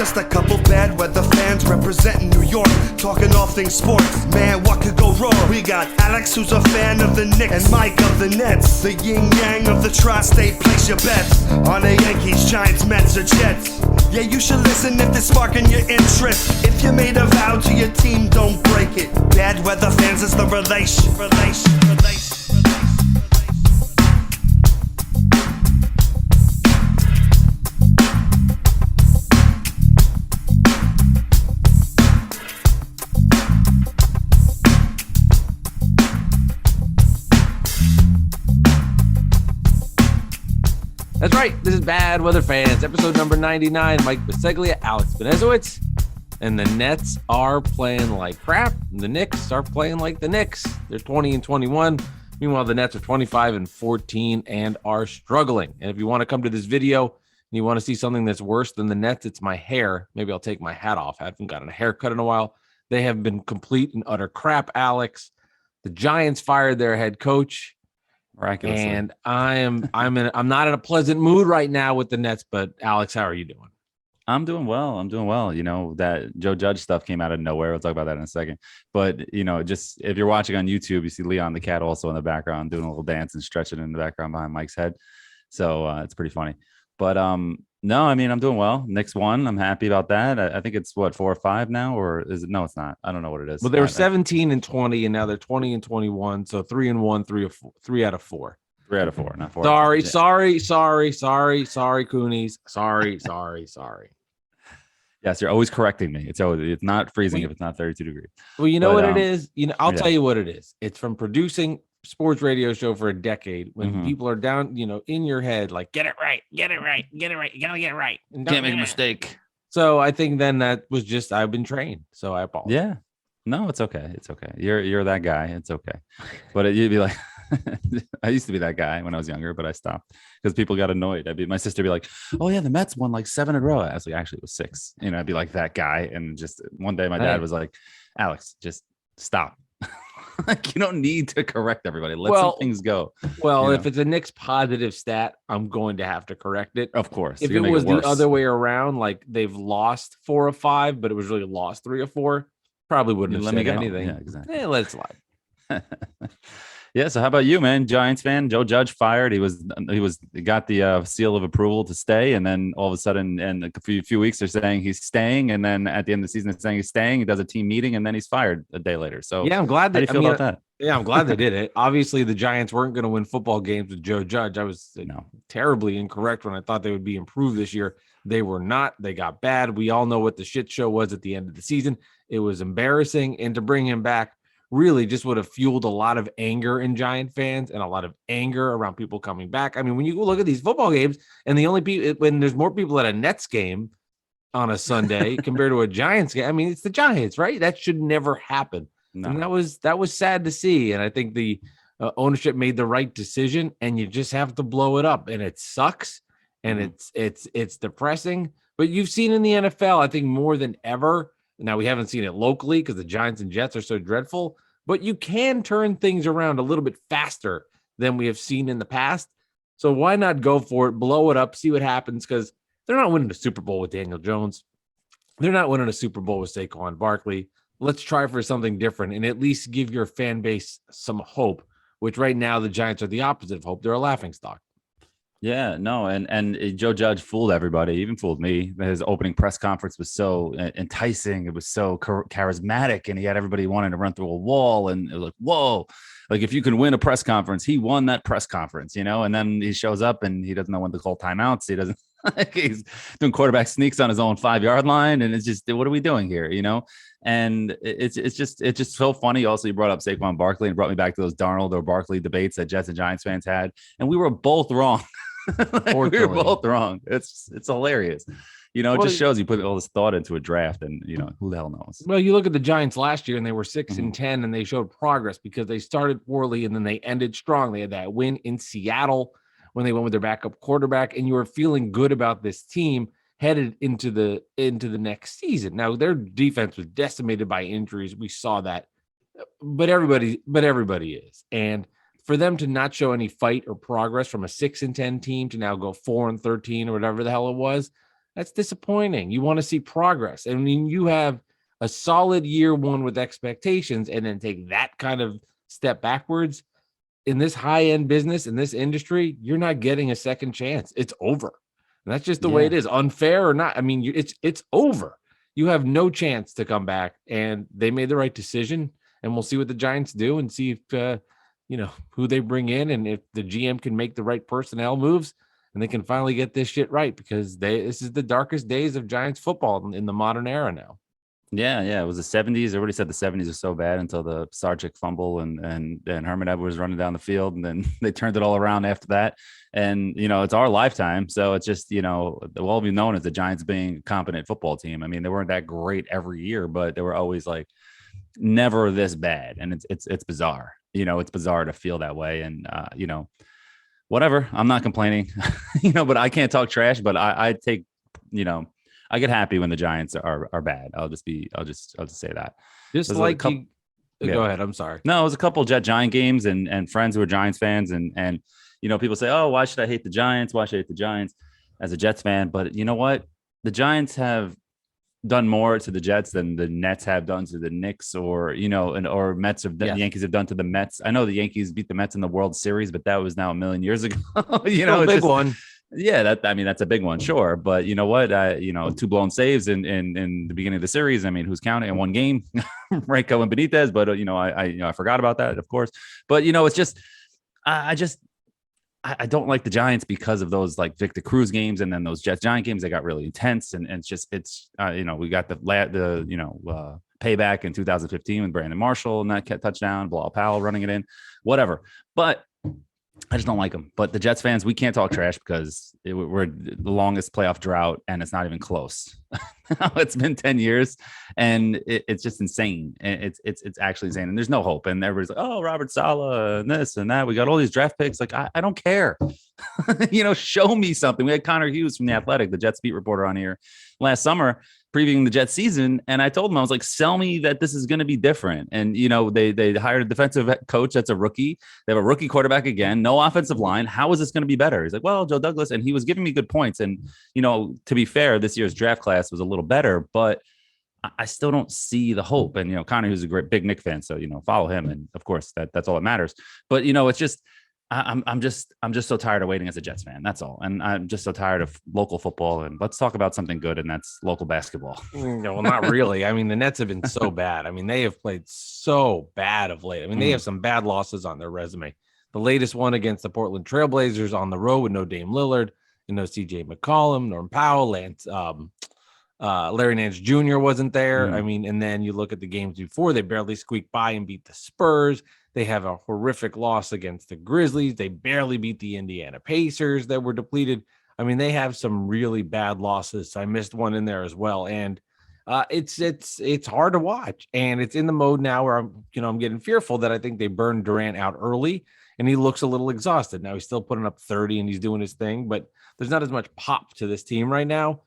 just a couple bad weather fans representing New York, talking all things sports. Man, what could go wrong? We got Alex, who's a fan of the Knicks, and Mike of the Nets. The yin-yang of the tri-state, place your bets on the Yankees, Giants, Mets, or Jets. Yeah, you should listen if it's sparking your interest. If you made a vow to your team, don't break it. Bad weather fans is the relation. That's right. This is Bad Weather Fans, episode number 99. Mike Biseglia, Alex Benezowitz, and the Nets are playing like crap. And the Knicks are playing like the Knicks. They're 20-21. Meanwhile, the Nets are 25-14 and are struggling. And if you want to come to this video and you want to see something that's worse than the Nets, it's my hair. Maybe I'll take my hat off. I haven't gotten a haircut in a while. They have been complete and utter crap, Alex. The Giants fired their head coach. Miraculously. And I'm not in a pleasant mood right now with the Nets, but Alex, how are you doing? I'm doing well. You know, that Joe Judge stuff came out of nowhere. We'll talk about that in a second. But, you know, just if you're watching on YouTube, you see Leon the cat also in the background doing a little dance and stretching in the background behind Mike's head. So it's pretty funny. But no, I mean, I'm doing well. Knicks won. I'm happy about that. I think it's what, 4 or 5 now, or is it? No, it's not. I don't know what it is. Well, they were 17-20, and now they're 20-21. So 3-1, 3 out of 4. 3 out of 4, not 4. Sorry, Coonies. Sorry. Yes, you're always correcting me. It's not freezing if it's not 32 degrees. Well, you know what it is? You know, I'll tell you what it is. It's from producing sports radio show for a decade when people are down, you know, in your head, like, get it right. You gotta get it right. And can't make a mistake. So I think then that was just, I've been trained. So I apologize. Yeah. No, it's okay. It's okay. You're that guy. It's okay. But you'd be like, I used to be that guy when I was younger, but I stopped because people got annoyed. My sister would be like, oh yeah, the Mets won like 7 in a row. I was like, actually it was 6. You know, I'd be like that guy. And just one day my dad was like, Alex, just stop. Like, you don't need to correct everybody. Let some things go. Well, if it's a Knicks positive stat, I'm going to have to correct it. Of course. If it was the other way around, like they've lost 4 or 5, but it was really lost 3 or 4, probably wouldn't have said anything. Yeah, exactly. Let it slide. Yeah. So how about you, man? Giants fan. Joe Judge fired. He got the seal of approval to stay, and then all of a sudden, in a few weeks, they're saying he's staying, and then at the end of the season, they're saying he's staying. He does a team meeting, and then he's fired a day later. So yeah, I'm glad. How do you feel about that? Yeah, I'm glad they did it. Obviously, the Giants weren't going to win football games with Joe Judge. I was terribly incorrect when I thought they would be improved this year. They were not. They got bad. We all know what the shit show was at the end of the season. It was embarrassing, and to bring him back really just would have fueled a lot of anger in Giant fans and a lot of anger around people coming back. I mean, when you look at these football games and the only people, when there's more people at a Nets game on a Sunday compared to a Giants game, I mean, it's the Giants, right? That should never happen. No. And that was sad to see. And I think the ownership made the right decision, and you just have to blow it up, and it sucks. And it's depressing, but you've seen in the NFL, I think more than ever. Now, we haven't seen it locally because the Giants and Jets are so dreadful, but you can turn things around a little bit faster than we have seen in the past. So why not go for it, blow it up, see what happens? Because they're not winning a Super Bowl with Daniel Jones. They're not winning a Super Bowl with Saquon Barkley. Let's try for something different and at least give your fan base some hope, which right now the Giants are the opposite of hope. They're a laughingstock. Yeah, no, and Joe Judge fooled everybody, even fooled me. His opening press conference was so enticing. It was so charismatic, and he had everybody wanting to run through a wall. And it was like, whoa, like if you can win a press conference, he won that press conference, you know. And then he shows up and he doesn't know when to call timeouts. He doesn't. He's doing quarterback sneaks on his own 5-yard line, and it's just, what are we doing here, you know? And it's just so funny. Also, you brought up Saquon Barkley and brought me back to those Darnold or Barkley debates that Jets and Giants fans had, and we were both wrong. We were both wrong. It's hilarious. You know, it just shows you put all this thought into a draft, and you know, who the hell knows? Well, you look at the Giants last year, and they were 6-10, and they showed progress because they started poorly and then they ended strong. They had that win in Seattle when they went with their backup quarterback, and you were feeling good about this team headed into the next season. Now, their defense was decimated by injuries. We saw that, but everybody is. And for them to not show any fight or progress from a 6-10 team to now go 4-13 or whatever the hell it was, That's disappointing. You want to see progress. I mean, you have a solid year one with expectations and then take that kind of step backwards in this high end business, in this industry, you're not getting a second chance. It's over. And that's just the way it is, unfair or not. I mean, it's over. You have no chance to come back, and they made the right decision. And we'll see what the Giants do and see if, who they bring in and if the GM can make the right personnel moves and they can finally get this shit right, because this is the darkest days of Giants football in the modern era now. Yeah. It was the 70s. Everybody said the 70s are so bad until the Sarchik fumble and Herman Edwards running down the field. And then they turned it all around after that. And, it's our lifetime. So it's just, well, we've known as the Giants being a competent football team. I mean, they weren't that great every year, but they were always like never this bad. And it's bizarre. It's bizarre to feel that way. And, whatever, I'm not complaining, but I can't talk trash, but I take, I get happy when the Giants are bad. I'll just say that. Just like go ahead. I'm sorry. No, it was a couple Giant games and friends who are Giants fans and people say, oh, why should I hate the Giants? Why should I hate the Giants as a Jets fan? But you know what? The Giants have done more to the Jets than the Nets have done to the Knicks or Mets of the Yankees have done to the Mets. I know the Yankees beat the Mets in the World Series, but that was now a million years ago. A big one. Yeah, that's a big one, sure. But you know what? 2 blown saves in the beginning of the series. I mean, who's counting in one game? Rayco and Benitez, but I forgot about that, of course. But it's just I don't like the Giants because of those like Victor Cruz games and then those Jets Giant games. They got really intense and we got the payback in 2015 with Brandon Marshall and that touchdown, Bilal Powell running it in, whatever. But I just don't like them. But the Jets fans, we can't talk trash because we're the longest playoff drought and it's not even close. It's been 10 years and it's just insane. And it's actually insane. And there's no hope. And everybody's like, oh, Robert Saleh and this and that. We got all these draft picks. Like, I don't care. Show me something. We had Connor Hughes from The Athletic, the Jets beat reporter on here last summer, previewing the Jets season. And I told him, I was like, sell me that this is going to be different. And, they hired a defensive coach that's a rookie. They have a rookie quarterback again, no offensive line. How is this going to be better? He's like, well, Joe Douglas. And he was giving me good points. And, to be fair, this year's draft class was a little better, but I still don't see the hope. And, Connor, who's a great big Knicks fan. So, follow him. And of course that's all that matters. But, it's just, I'm just so tired of waiting as a Jets fan. That's all. And I'm just so tired of local football. And let's talk about something good. And that's local basketball. No, well, not really. I mean, the Nets have been so bad. I mean, they have played so bad of late. I mean, they have some bad losses on their resume. The latest one against the Portland Trailblazers on the road with no Dame Lillard, CJ McCollum, Norm Powell, Larry Nance Jr. wasn't there. I mean, and then you look at the games before, they barely squeaked by and beat the Spurs. They have a horrific loss against the Grizzlies. They barely beat the Indiana Pacers that were depleted. I mean, they have some really bad losses. I missed one in there as well. And it's hard to watch. And it's in the mode now where I'm getting fearful that I think they burned Durant out early and he looks a little exhausted. Now he's still putting up 30 and he's doing his thing, but there's not as much pop to this team right now.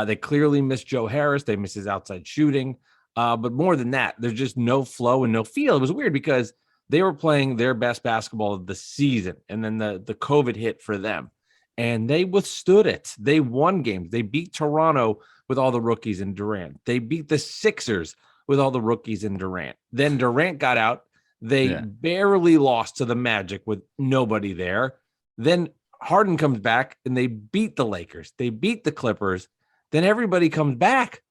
They clearly miss Joe Harris. They miss his outside shooting. But more than that, there's just no flow and no feel. It was weird because they were playing their best basketball of the season. And then the COVID hit for them and they withstood it. They won games. They beat Toronto with all the rookies and Durant. They beat the Sixers with all the rookies and Durant. Then Durant got out. They barely lost to the Magic with nobody there. Then Harden comes back and they beat the Lakers. They beat the Clippers. Then everybody comes back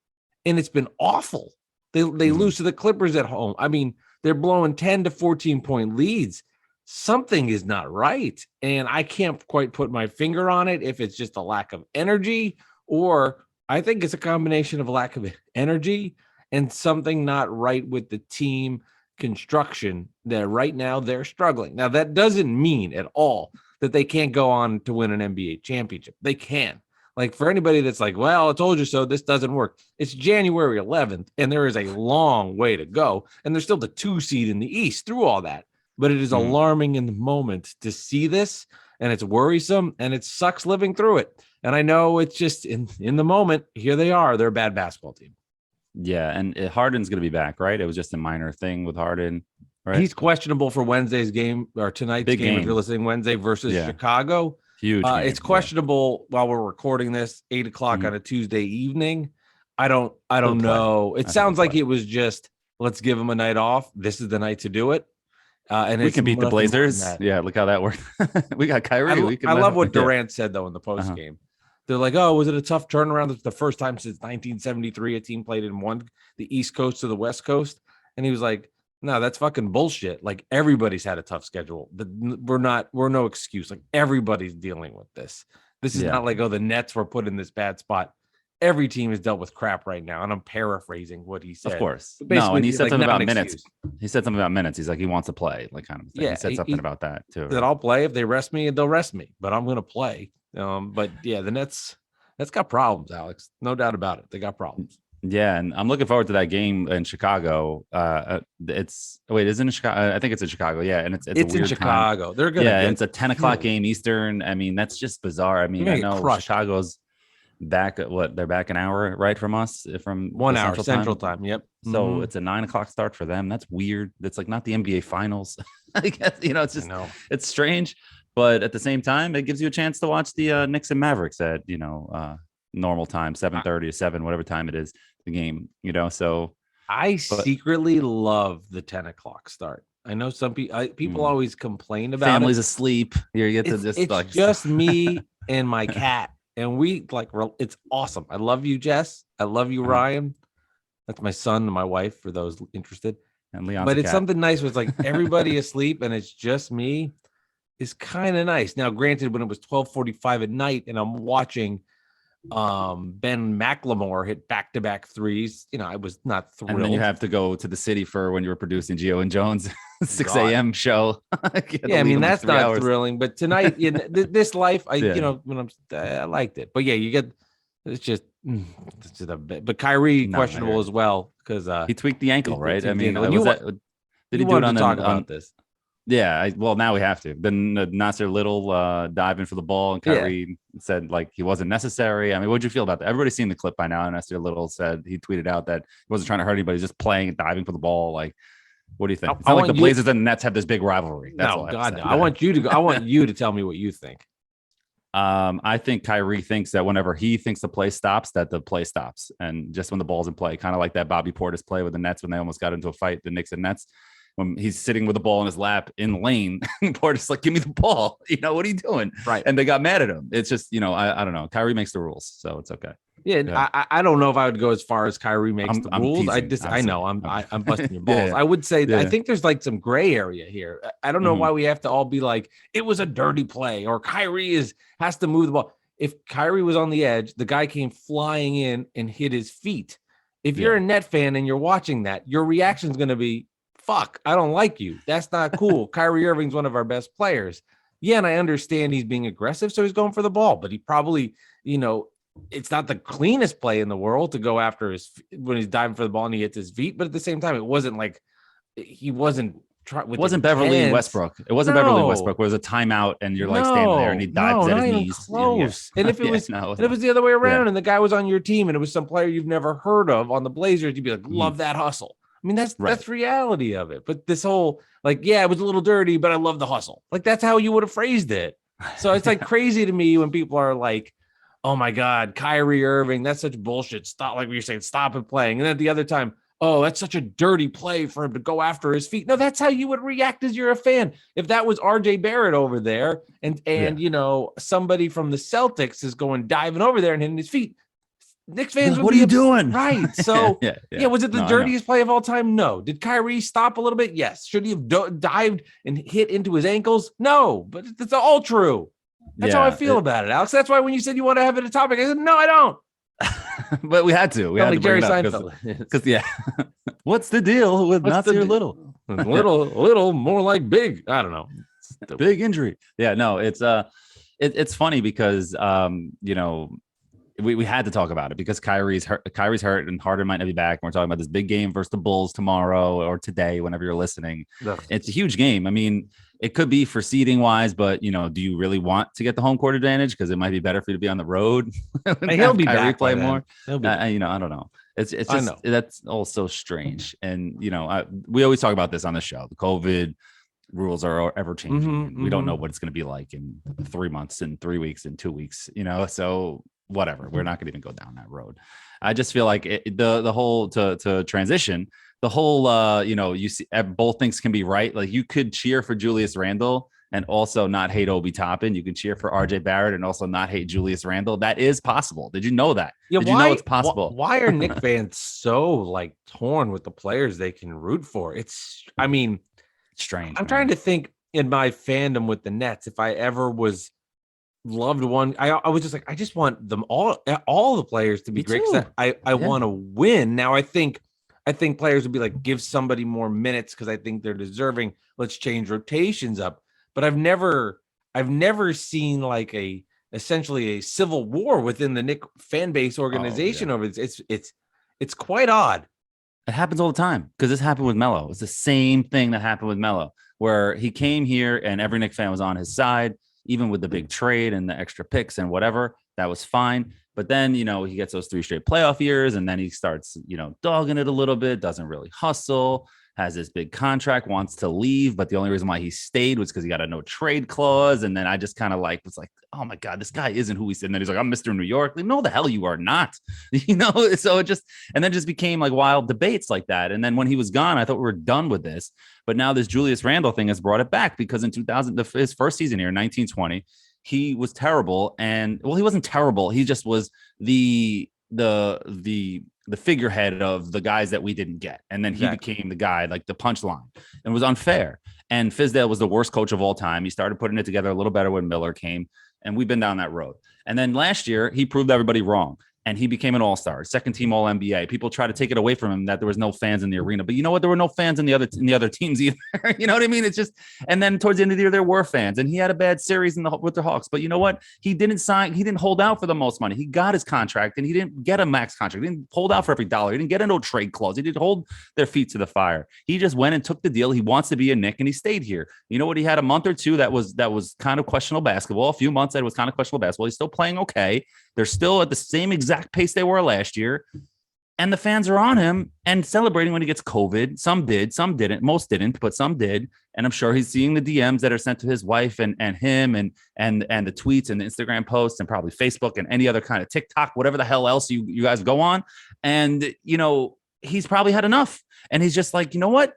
and it's been awful. They lose to the Clippers at home. I mean, they're blowing 10 to 14 point leads. Something is not right. And I can't quite put my finger on it if it's just a lack of energy, or I think it's a combination of lack of energy and something not right with the team construction that right now they're struggling. Now, that doesn't mean at all that they can't go on to win an NBA championship. They can. Like, for anybody that's like, well, I told you so, this doesn't work. It's January 11th, and there is a long way to go. And there's still the 2 seed in the East through all that. But it is alarming in the moment to see this, and it's worrisome, and it sucks living through it. And I know it's just in the moment, here they are. They're a bad basketball team. Yeah, and Harden's going to be back, right? It was just a minor thing with Harden, right? He's questionable for Wednesday's game or tonight's game if you're listening Wednesday versus Chicago. Huge game. It's questionable while we're recording this, 8:00 on a Tuesday evening. I don't know. It sounds like it was just, let's give them a night off. This is the night to do it. And we can beat the Blazers. Yeah, look how that worked. We got Kyrie. I love what Durant said, though, in the post game. They're like, oh, was it a tough turnaround? It's the first time since 1973 a team played in the East Coast to the West Coast. And he was like, no, that's fucking bullshit. Like, everybody's had a tough schedule. But we're no excuse. Like, everybody's dealing with this. This is not like, oh, the Nets were put in this bad spot. Every team has dealt with crap right now. And I'm paraphrasing what he said. Of course. No, and he said something about minutes. He said something about minutes. He's like, he wants to play, like, kind of thing. Yeah, he said something about that too. That I'll play. If they rest me, they'll rest me. But I'm going to play. But yeah, the Nets, that's got problems, Alex. No doubt about it. They got problems. Yeah, and I'm looking forward to that game in Chicago. Isn't it in Chicago? I think it's in Chicago. Yeah, and it's in Chicago. Time. They're gonna. Yeah, it's a 10:00 game Eastern. I mean, that's just bizarre. I mean, I know Chicago's back at they're back an hour right from us, from 1 hour Central time. Yep. So it's a 9:00 start for them. That's weird. That's like not the NBA Finals. I guess it's just it's strange, but at the same time, it gives you a chance to watch the Knicks and Mavericks at normal time, 7:30 to 7, whatever time it is, the game. So secretly love the 10:00 start. I know some people always complain about families asleep. You get to it's just me and my cat. And we it's awesome. I love you, Jess. I love you, Ryan. That's my son and my wife, for those interested. And Leon's but it's something nice. It's like everybody asleep and it's just me. Is kind of nice. Now, granted, when it was 12:45 at night and I'm watching Ben McLemore hit back-to-back threes, I was not thrilled. And then you have to go to the city for when you were producing Gio and Jones 6 a.m. show. Yeah, I mean, that's not hours. Thrilling. But tonight, this life, when I liked it. But yeah, it's just a bit. But Kyrie questionable as well, because he tweaked the ankle, right? I mean, did he do it on talk about this? Yeah, well, now we have to. Then Nasser Little diving for the ball, and Kyrie said he wasn't necessary. I mean, what'd you feel about that? Everybody's seen the clip by now. And Nasser Little said, he tweeted out that he wasn't trying to hurt anybody, just playing, diving for the ball. Like, what do you think? It's not like the Blazers and the Nets have this big rivalry. That's no, God, no. I want you to go. I want you to tell me what you think. I think Kyrie thinks that whenever he thinks the play stops, that the play stops, and just when the ball's in play, kind of like that Bobby Portis play with the Nets when they almost got into a fight, the Knicks and Nets. When he's sitting with the ball in his lap in the lane, Portis like, give me the ball. What are you doing? Right. And they got mad at him. It's just, I don't know. Kyrie makes the rules, so it's okay. Yeah. I don't know if I would go as far as Kyrie makes the rules. Teasing, I know I'm busting your balls. I would say I think there's some gray area here. I don't know why we have to all be like, it was a dirty play or Kyrie has to move the ball. If Kyrie was on the edge, the guy came flying in and hit his feet. If you're a Net fan and you're watching that, your reaction is going to be, fuck, I don't like you. That's not cool. Kyrie Irving's one of our best players. Yeah, and I understand he's being aggressive, so he's going for the ball. But he probably, it's not the cleanest play in the world to go after when he's diving for the ball and he hits his feet. But at the same time, it wasn't like he wasn't. It wasn't Beverly and Westbrook. It wasn't Beverly and Westbrook. Where it was a timeout and you're standing there and he dives at his knees. Close. And if it was, and it was the other way around, and the guy was on your team and it was some player you've never heard of on the Blazers, you'd be like, love that hustle. I mean, that's reality of it. But this whole it was a little dirty, but I love the hustle. That's how you would have phrased it. So it's crazy to me when people are like, oh my God, Kyrie Irving, that's such bullshit. Stop, like you're saying, stop it playing. And then at the other time, oh, that's such a dirty play for him to go after his feet. No, that's how you would react as you're a fan. If that was RJ Barrett over there and somebody from the Celtics is going diving over there and hitting his feet, Knicks fans, what are you doing? Right. So, was it the dirtiest play of all time? No. Did Kyrie stop a little bit? Yes. Should he have dived and hit into his ankles? No. But it's all true. That's how I feel about it, Alex. That's why when you said you want to have it a topic, I said, no, I don't. But we had to. We had to Jerry Seinfeld. Because what's the deal with Nasir Little? little more like big. I don't know. Big injury. Yeah, no, it's funny because we had to talk about it because Kyrie's hurt and Harden might not be back. And we're talking about this big game versus the Bulls tomorrow or today, whenever you're listening. It's a huge game. I mean, it could be for seeding wise, but do you really want to get the home court advantage? Because it might be better for you to be on the road. He'll be Kyrie back. Play more. I don't know. It's just that's all so strange. And we always talk about this on the show. The COVID, rules are ever changing. We don't know what it's going to be like in 3 months, in 3 weeks, in 2 weeks, so whatever. We're not going to even go down that road. I just feel like the whole to transition, the whole, you see both things can be right. Like you could cheer for Julius Randle and also not hate Obi Toppin. You can cheer for RJ Barrett and also not hate Julius Randle. That is possible. Did you know that? Yeah, Did you know it's possible? Why are Knicks fans so like torn with the players they can root for? Strange. I'm trying to think in my fandom with the Nets, if I ever was loved one, I was just like, I just want them all the players to be great. I want to win. Now I think players would be like, give somebody more minutes because I think they're deserving. Let's change rotations up. But I've never seen like essentially a civil war within the Knicks fan base organization over this. It's quite odd. It happens all the time because this happened with Melo. It's the same thing that happened with Melo, where he came here and every Knicks fan was on his side, even with the big trade and the extra picks and whatever. That was fine. But then, he gets those 3 straight playoff years and then he starts, dogging it a little bit, doesn't really hustle, has this big contract, wants to leave. But the only reason why he stayed was because he got a no trade clause. And then I just kind of was like, oh my God, this guy isn't who he said. And then he's like, I'm Mr. New York. Like, no, the hell you are not, so it just became like wild debates like that. And then when he was gone, I thought we were done with this. But now this Julius Randle thing has brought it back because in 2000, his first season here, 1920, he was terrible. And he wasn't terrible. He just was the figurehead of the guys that we didn't get. And then he became the guy, like the punchline, and was unfair. And Fizdale was the worst coach of all time. He started putting it together a little better when Miller came, and we've been down that road. And then last year he proved everybody wrong. And he became an all-star, second team All-NBA. People try to take it away from him that there was no fans in the arena, but you know what? There were no fans in the other teams either. You know what I mean? It's just, and then towards the end of the year, there were fans, and he had a bad series with the Hawks. But you know what? He didn't hold out for the most money. He got his contract, and he didn't get a max contract. He didn't hold out for every dollar. He didn't get a no trade clause. He didn't hold their feet to the fire. He just went and took the deal. He wants to be a Knick, and he stayed here. You know what? He had a month or two that was kind of questionable basketball. A few months that was kind of questionable basketball. He's still playing okay. They're still at the same exact pace they were last year. And the fans are on him and celebrating when he gets COVID. Some did, some didn't. Most didn't, but some did. And I'm sure he's seeing the DMs that are sent to his wife and him and the tweets and the Instagram posts and probably Facebook and any other kind of TikTok, whatever the hell else you guys go on. And, he's probably had enough. And he's just like, you know what?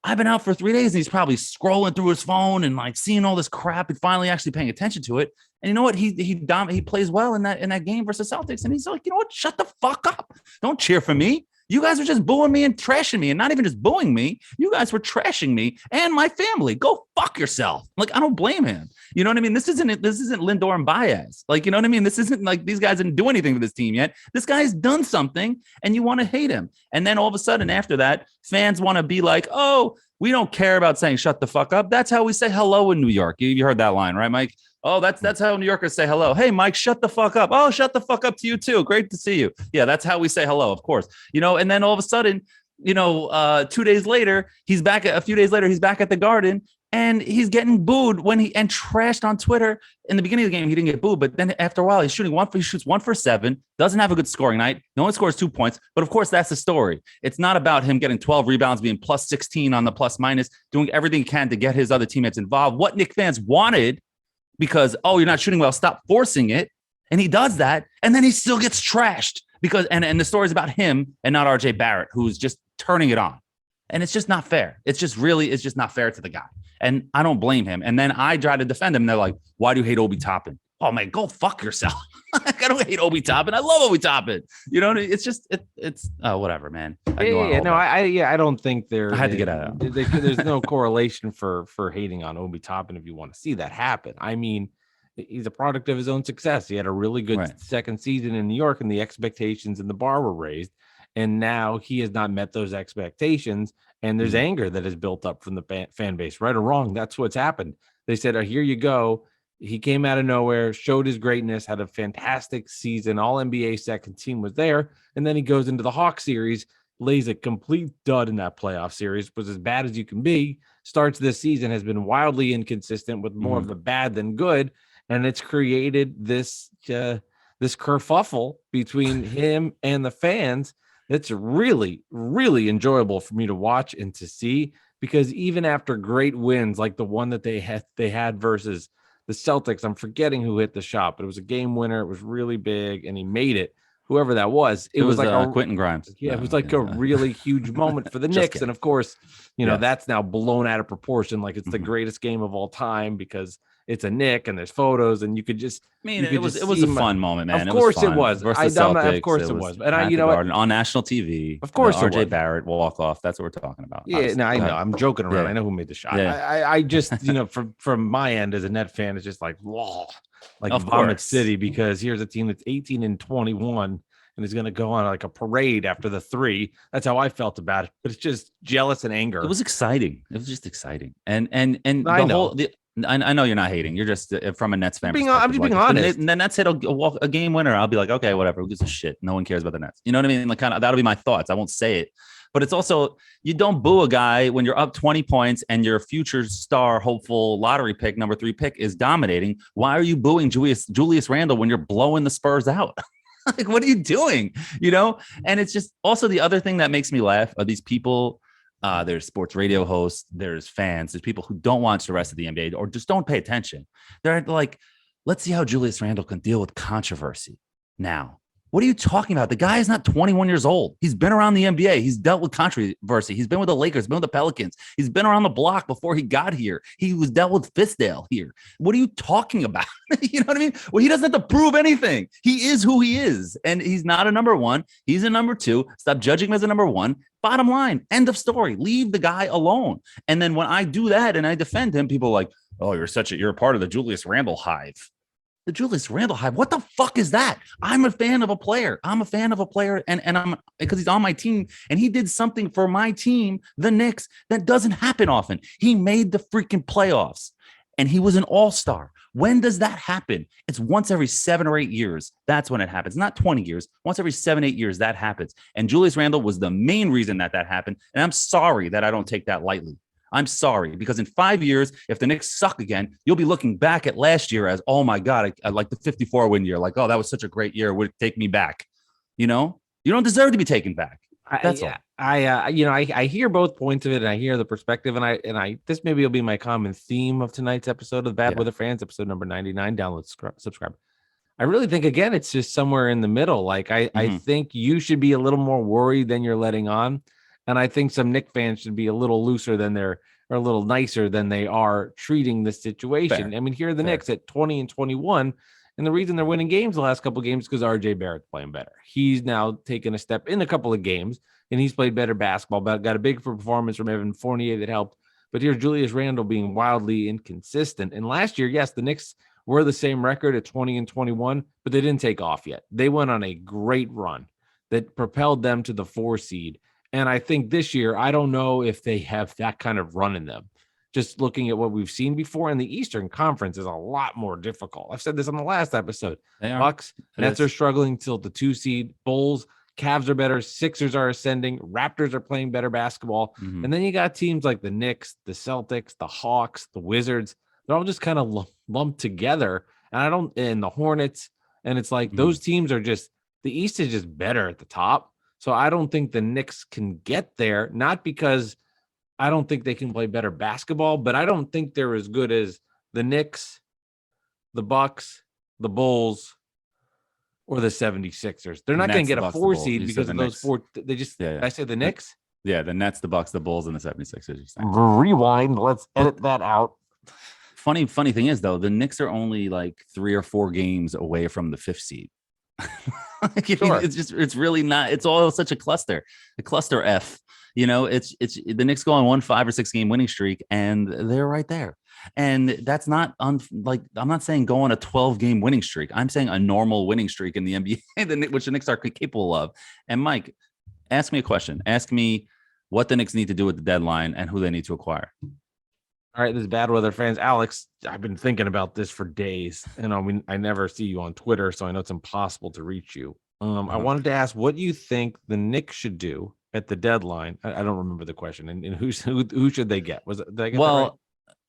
I've been out for 3 days, and he's probably scrolling through his phone and like seeing all this crap and finally actually paying attention to it. And you know what? He plays well in that game versus Celtics. And he's like, you know what? Shut the fuck up. Don't cheer for me. You guys are just booing me and trashing me, and not even just booing me. You guys were trashing me and my family. Go fuck yourself. Like, I don't blame him. You know what I mean? This isn't Lindor and Baez. Like, you know what I mean? This isn't like these guys didn't do anything for this team yet. This guy's done something, and you want to hate him. And then all of a sudden after that, fans want to be like, oh, we don't care about saying shut the fuck up. That's how we say hello in New York. You heard that line, right, Mike? Oh, that's how New Yorkers say hello. Hey, Mike, shut the fuck up. Oh, shut the fuck up to you too. Great to see you. Yeah, that's how we say hello, of course. And then all of a sudden, 2 days later, he's back at the Garden, and he's getting booed and trashed on Twitter. In the beginning of the game, he didn't get booed, but then after a while, he shoots 1 for 7, doesn't have a good scoring night. He only scores 2 points, but of course, that's the story. It's not about him getting 12 rebounds, being plus 16 on the plus minus, doing everything he can to get his other teammates involved. What Knicks fans wanted, because, oh, you're not shooting well, stop forcing it. And he does that, and then he still gets trashed because, and the story is about him and not RJ Barrett, who's just turning it on. And it's just not fair. It's just not fair to the guy. And I don't blame him. And then I try to defend him. And they're like, why do you hate Obi Toppin? Oh man, go fuck yourself. I don't hate Obi Toppin. I love Obi Toppin. It's just, it's whatever, man. I don't think I had to get out. There's no correlation for hating on Obi Toppin if you want to see that happen. I mean, he's a product of his own success. He had a really good second season in New York, and the expectations in the bar were raised. And now he has not met those expectations. And there's anger that has built up from the fan base, right or wrong. That's what's happened. They said, oh, here you go. He came out of nowhere, showed his greatness, had a fantastic season. All NBA second team was there. And then he goes into the Hawks series, lays a complete dud in that playoff series, was as bad as you can be. Starts this season, has been wildly inconsistent with more of the bad than good. And it's created this kerfuffle between him and the fans. It's really, really enjoyable for me to watch and to see. because even after great wins like the one that they had versus the Celtics, I'm forgetting who hit the shot, but it was a game winner. It was really big, and he made it. Whoever that was, it was like a Quentin Grimes. Yeah, it was like a really huge moment for the Knicks. And of course, that's now blown out of proportion. Like it's the greatest game of all time because it's a Knick and there's photos and you could just. I mean, it was a fun moment, man. Of course it was. Of course it was. And on national TV. Of course, RJ Barrett walk off. That's what we're talking about. Yeah, no, I know. I'm joking around. I know who made the shot. I just, from my end as a Net fan, it's just like, whoa, like Vomit City, because here's a team that's 18-21. And is going to go on like a parade after the 3. That's how I felt about it. But it's just jealous and anger. It was exciting. It was just exciting. And I know you're not hating. You're just from a Nets fan. I'm just being honest. And then Nets hit a game winner. I'll be like, okay, whatever. Who gives a shit? No one cares about the Nets. You know what I mean? Like that'll be my thoughts. I won't say it. But it's also, you don't boo a guy when you're up 20 points and your future star, hopeful lottery pick, number 3 pick is dominating. Why are you booing Julius Randle when you're blowing the Spurs out? Like, what are you doing? And it's just also the other thing that makes me laugh are these people. There's sports radio hosts, there's fans, there's people who don't watch the rest of the NBA or just don't pay attention. They're like, let's see how Julius Randle can deal with controversy now. What are you talking about? The guy is not 21 years old. He's been around the NBA. He's dealt with controversy. He's been with the Lakers, been with the Pelicans. He's been around the block before he got here. He was dealt with Fizdale here. What are you talking about? You know what I mean? Well, he doesn't have to prove anything. He is who he is. And he's not a number 1. He's a number 2. Stop judging him as a number 1. Bottom line, end of story. Leave the guy alone. And then when I do that and I defend him, people are like, oh, you're a part of the Julius Randle hive. The Julius Randle hive. What the fuck is that? I'm a fan of a player. I'm a fan of a player, and I'm because he's on my team, and he did something for my team, the Knicks, that doesn't happen often. He made the freaking playoffs, and he was an all-star. When does that happen? It's once every 7 or 8 years. That's when it happens. Not 20 years. Once every 7, 8 years, that happens. And Julius Randle was the main reason that happened. And I'm sorry that I don't take that lightly. I'm sorry, because in 5 years, if the Knicks suck again, you'll be looking back at last year as, oh my God, I like the 54 win year. Like, oh, that was such a great year. Would it take me back? You don't deserve to be taken back. That's all. I hear both points of it, and I hear the perspective, and I this maybe will be my common theme of tonight's episode of Bad Weather Fans, episode number 99. Download, subscribe. I really think, again, it's just somewhere in the middle. Like I think you should be a little more worried than you're letting on. And I think some Knicks fans should be a little looser than or a little nicer than they are treating this situation. Fair. I mean, here are the Knicks at 20-21. And the reason they're winning games the last couple of games is because RJ Barrett's playing better. He's now taken a step in a couple of games, and he's played better basketball, but got a big performance from Evan Fournier that helped. But here's Julius Randle being wildly inconsistent. And last year, yes, the Knicks were the same record at 20-21, but they didn't take off yet. They went on a great run that propelled them to the 4 seed. And I think this year, I don't know if they have that kind of run in them. Just looking at what we've seen before, and the Eastern Conference is a lot more difficult. I've said this on the last episode. Bucks, Nets are struggling till the 2 seed. Bulls, Cavs are better. Sixers are ascending. Raptors are playing better basketball. Mm-hmm. And then you got teams like the Knicks, the Celtics, the Hawks, the Wizards. They're all just kind of lumped together. And the Hornets. And it's like those teams are just, the East is just better at the top. So I don't think the Knicks can get there, not because I don't think they can play better basketball, but I don't think they're as good as the Knicks, the Bucks, the Bulls, or the 76ers. They're not going to get a 4 seed because of those 4. They just, I say the Knicks? Yeah, the Nets, the Bucks, the Bulls, and the 76ers. Rewind. Let's edit that out. Funny thing is, though, the Knicks are only like 3 or 4 games away from the 5th seed. Sure. It's really not. It's all such a cluster F. It's the Knicks go on 1 5 or 6 game winning streak, and they're right there. And that's not I'm not saying go on a 12 game winning streak. I'm saying a normal winning streak in the NBA, which the Knicks are capable of. And Mike, ask me a question. Ask me what the Knicks need to do at the deadline and who they need to acquire. All right, this is Bad Weather Fans. Alex, I've been thinking about this for days. I never see you on Twitter, so I know it's impossible to reach you. I wanted to ask what you think the Knicks should do at the deadline. I don't remember the question. And who should they get? Did I get that right?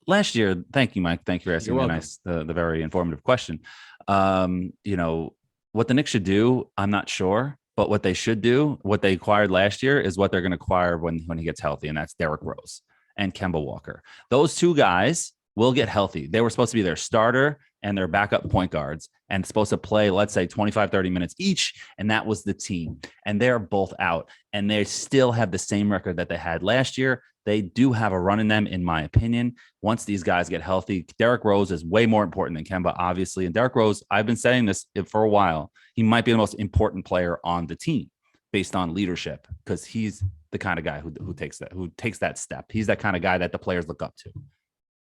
Last year, thank you, Mike. Thank you for asking me the very informative question. What the Knicks should do, I'm not sure. But what they should do, what they acquired last year, is what they're going to acquire when he gets healthy, and that's Derrick Rose. and Kemba Walker. Those two guys will get healthy. They were supposed to be their starter and their backup point guards and supposed to play, let's say 25, 30 minutes each. And that was the team. And they're both out and they still have the same record that they had last year. They do have a run in them, in my opinion. Once these guys get healthy, Derrick Rose is way more important than Kemba, obviously. And Derrick Rose, I've been saying this for a while. He might be the most important player on the team based on leadership, because he's the kind of guy who takes that step. He's that kind of guy that the players look up to.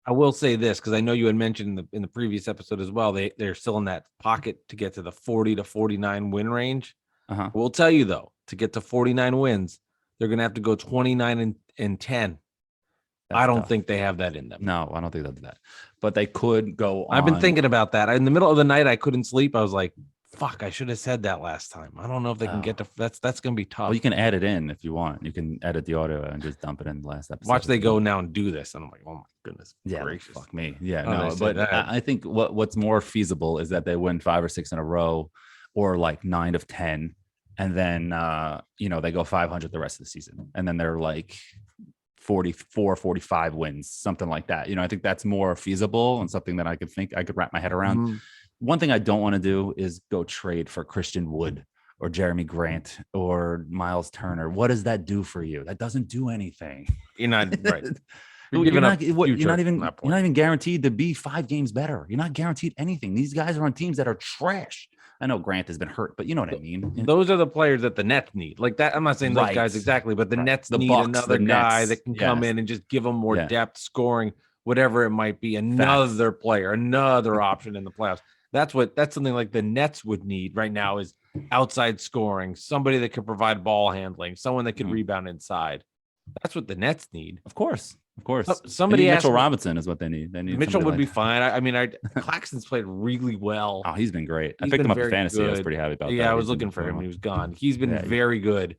I will say this, because I know you had mentioned in the previous episode as well, they're still in that pocket to get to the 40 to 49 win range. We'll tell you, though, to get to 49 wins, they're going to have to go 29 and 10. I don't think they have that in them. No, I don't think that's that. But they could go on. I've been thinking about that. In the middle of the night, I couldn't sleep. I was like, fuck, I should have said that last time. I don't know if they can get to that's going to be tough. Well, you can add it in if you want. You can edit the audio and just dump it in the last episode. Watch they go now and do this. And I'm like, oh my goodness. Yeah, gracious. fuck me. Yeah, Oh, no, but I think what's more feasible is that they win 5 or 6 in a row, or like 9 of 10, and then they go 500 the rest of the season, and then they're like 44, 45 wins, something like that. I think that's more feasible and something that I could wrap my head around. Mm-hmm. One thing I don't want to do is go trade for Christian Wood or Jeremy Grant or Miles Turner. What does that do for you? That doesn't do anything. You're not right. You're not even guaranteed to be 5 games better. You're not guaranteed anything. These guys are on teams that are trash. I know Grant has been hurt, but you know what I mean. Those are the players that the Nets need. Like that. I'm not saying those guys exactly, but the Nets need another guy that can come in and just give them more depth, scoring, whatever it might be. Another player, another option in the playoffs. That's something like the Nets would need right now, is outside scoring, somebody that could provide ball handling, someone that can rebound inside. That's what the Nets need. Of course. Somebody asked Mitchell Robinson is what they need. Mitchell would be fine. I mean, Claxton's played really well. Oh, he's been great. I picked him up in fantasy. Good. I was pretty happy about that. Yeah, I was looking for him. He was gone. He's been very good.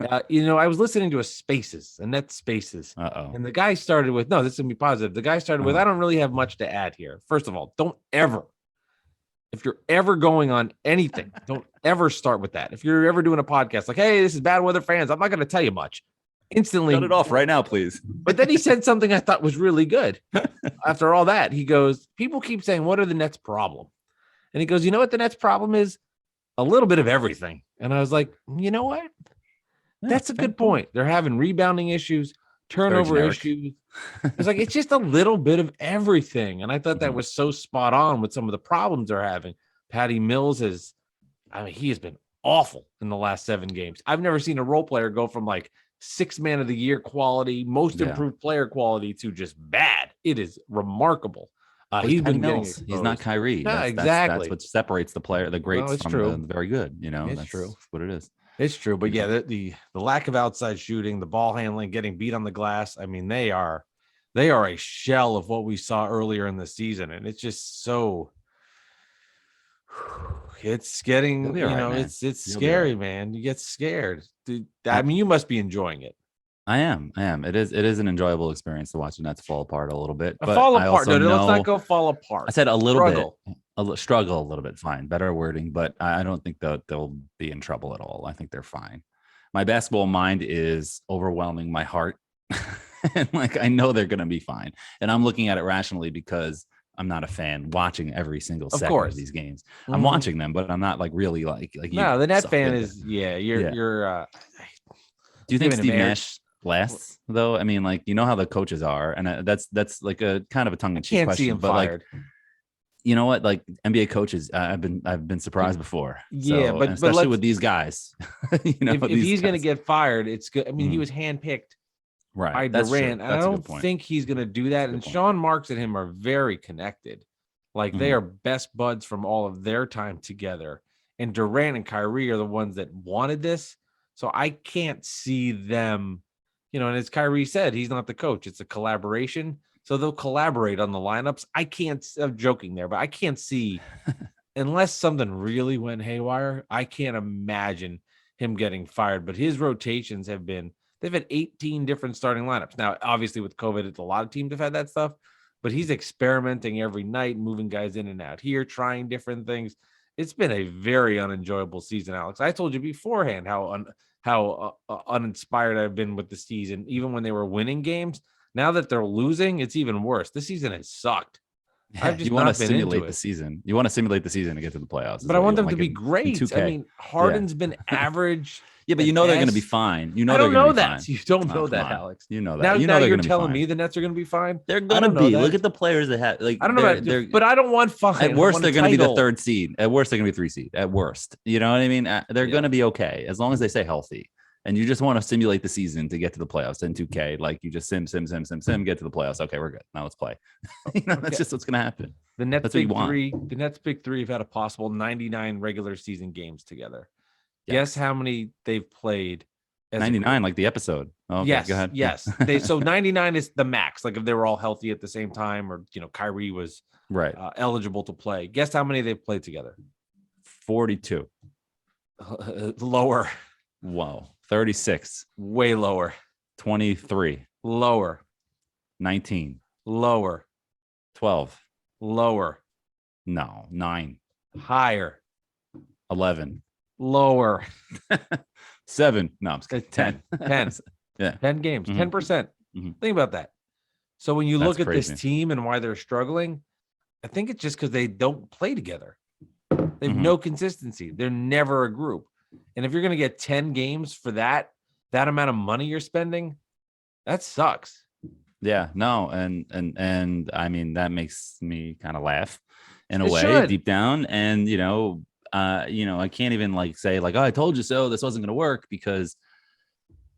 I was listening to a Nets Spaces. And the guy started with, no, this is going to be positive. The guy started with, I don't really have much to add here. First of all, if you're ever going on anything, don't ever start with that. If you're ever doing a podcast like, hey, this is Bad Weather Fans, I'm not going to tell you much. Instantly cut it off right now, please. But then he said something I thought was really good. After all that, he goes, people keep saying, what are the Nets' problem? And he goes, you know what the Nets' problem is? A little bit of everything. And I was like, you know what? That's a good point. They're having rebounding issues, turnover issues. It's just a little bit of everything. And I thought that was so spot on with some of the problems they're having. Patty Mills he has been awful in the last 7 games. I've never seen a role player go from like 6th man of the year quality, most improved player quality to just bad. It is remarkable. He's been Mills. He's not Kyrie. Yeah, exactly. That's what separates the player, the greats from the very good. It's that's true. What it is. It's true. But yeah, the lack of outside shooting, the ball handling, getting beat on the glass. I mean, they are a shell of what we saw earlier in the season. And it's just so it's getting, it's scary, man. You get scared. Dude, I mean, you must be enjoying it. I am. It is an enjoyable experience to watch the Nets fall apart a little bit. But fall apart. No, let's not go fall apart. I said a little bit. Struggle a little bit. Fine. Better wording. But I don't think they'll be in trouble at all. I think they're fine. My basketball mind is overwhelming my heart. And I know they're going to be fine. And I'm looking at it rationally because I'm not a fan watching every single second of these games. Mm-hmm. I'm watching them, but I'm not really like no, the Net fan is you're do you think Steve Nash lasts though? I mean, how the coaches are, and that's like a kind of a tongue-in-cheek question. See him fired. You know what? Like NBA coaches, I've been surprised before. Yeah, but especially with these guys. If he's going to get fired, it's good. I mean, he was handpicked. Right. By Durant. I don't think he's going to do that. And Sean Marks and him are very connected. They are best buds from all of their time together. And Durant and Kyrie are the ones that wanted this. So I can't see them, and as Kyrie said, he's not the coach. It's a collaboration. So they'll collaborate on the lineups. I'm joking there, but I can't see, unless something really went haywire, I can't imagine him getting fired. But his rotations they've had 18 different starting lineups. Now, obviously with COVID, a lot of teams have had that stuff, but he's experimenting every night, moving guys in and out here, trying different things. It's been a very unenjoyable season, Alex. I told you beforehand how uninspired I've been with the season, even when they were winning games. Now that they're losing, it's even worse. This season has sucked. I've just you want to not been simulate into the it. season. You want to simulate the season to get to the playoffs. But I want them like to be in great. 2K. I mean, Harden's been average. Yeah, but you know they're going to be fine. You know I they're don't going to know be that. fine. You don't know come that, on. Alex. You know that. Now, you know now they're you're going to be telling fine. me the Nets are going to be fine. They're going to be. Look at the players they have. Like I don't know about, but I don't want fine. At worst, they're going to be the title. 3rd seed. At worst, they're going to be 3 seed. At worst, you know what I mean? They're going to be okay as long as they stay healthy. And you just want to simulate the season to get to the playoffs in 2K. Like you just sim, get to the playoffs. Okay, we're good. Now let's play. That's just what's going to happen. The Nets That's big three. The Nets big three have had a possible 99 regular season games together. Guess how many they've played? 99, like the episode. Oh, okay, yes, go ahead. Yes. So 99 is the max. Like if they were all healthy at the same time, or Kyrie was eligible to play. Guess how many they've played together? 42. Lower. Whoa. 36. Way lower. 23. Lower. 19. Lower. 12. Lower. No. 9. Higher. 11. Lower. 7. No, I'm just kidding. 10. 10. Yeah. 10 games. 10%. Mm-hmm. Think about that. So when you look at crazy. this team and why they're struggling, I think it's just because they don't play together. They have no consistency. They're never a group. And if you're going to get 10 games for that amount of money you're spending, that sucks. Yeah, no. And I mean, that makes me kind of laugh in a way deep down. And, I can't even say oh, I told you so. This wasn't going to work because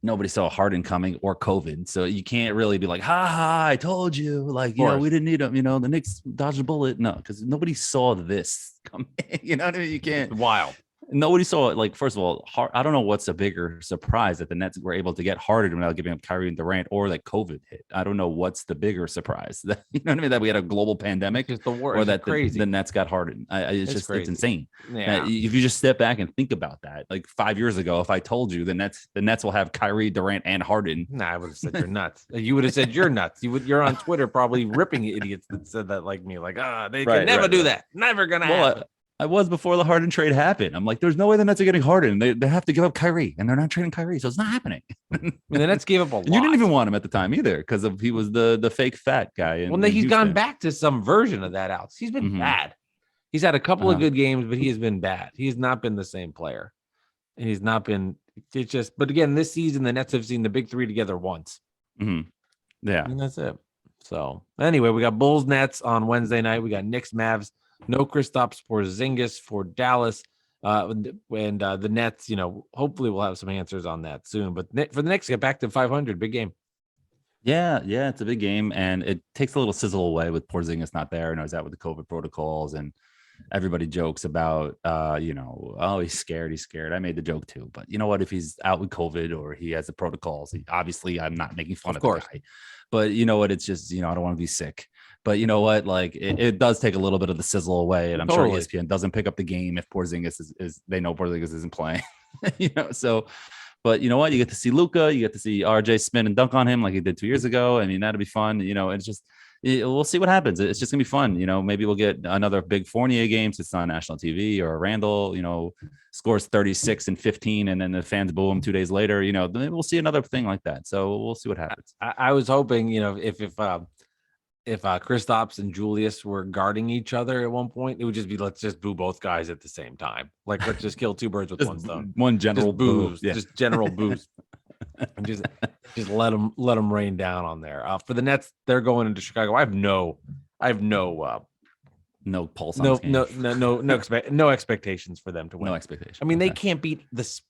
nobody saw Harden coming or COVID. So you can't really be like, I told you, we didn't need him. The Knicks dodged a bullet. No, because nobody saw this coming. You know what I mean? You can't. It's wild. Nobody saw it. First of all, I don't know what's a bigger surprise that the Nets were able to get Harden without giving up Kyrie and Durant, or that COVID hit. I don't know what's the bigger surprise. You know what I mean? That we had a global pandemic, it's the worst, or that the Nets got Harden. It's insane. Yeah. If you just step back and think about that, 5 years ago, if I told you the Nets will have Kyrie, Durant, and Harden, I would have said you're nuts. You would have said you're nuts. You're on Twitter probably ripping idiots that said that like me, they can never do that. Never gonna happen. I was before the Harden trade happened. I'm like, there's no way the Nets are getting Harden. They have to give up Kyrie, and they're not trading Kyrie, so it's not happening. The Nets gave up a lot. You didn't even want him at the time either, because he was the fake fat guy. He's gone back to some version of that, Alex. He's been bad. He's had a couple of good games, but he has been bad. He has not been the same player, and he's not been. It's just. But again, this season the Nets have seen the big three together once. Yeah, and that's it. So anyway, we got Bulls Nets on Wednesday night. We got Knicks Mavs. No Kristaps Porzingis for Dallas, and the Nets. Hopefully we'll have some answers on that soon. But for the Knicks, get back to 500, big game. Yeah, it's a big game, and it takes a little sizzle away with Porzingis not there. And I was out with the COVID protocols, and everybody jokes about, oh, he's scared. I made the joke too, but you know what? If he's out with COVID or he has the protocols, obviously I'm not making fun of the guy. But you know what? It's just, I don't want to be sick. But you know what? It does take a little bit of the sizzle away, and I'm sure ESPN doesn't pick up the game if Porzingis is they know Porzingis isn't playing. So. But you know what? You get to see Luka, you get to see RJ spin and dunk on him like he did 2 years ago. I mean, that'll be fun. It's just we'll see what happens. It's just gonna be fun. Maybe we'll get another big Fournier game since it's on national TV, or Randle, scores 36 and 15, and then the fans boo him 2 days later. Maybe we'll see another thing like that. So we'll see what happens. I was hoping, if Kristaps and Julius were guarding each other at one point, it would just be, let's just boo both guys at the same time. Let's just kill two birds with one stone. One general booze, just general booze, and just let them rain down on there. For the Nets, they're going into Chicago. I have no pulse. No expectations for them to win. No expectations. I mean, they can't beat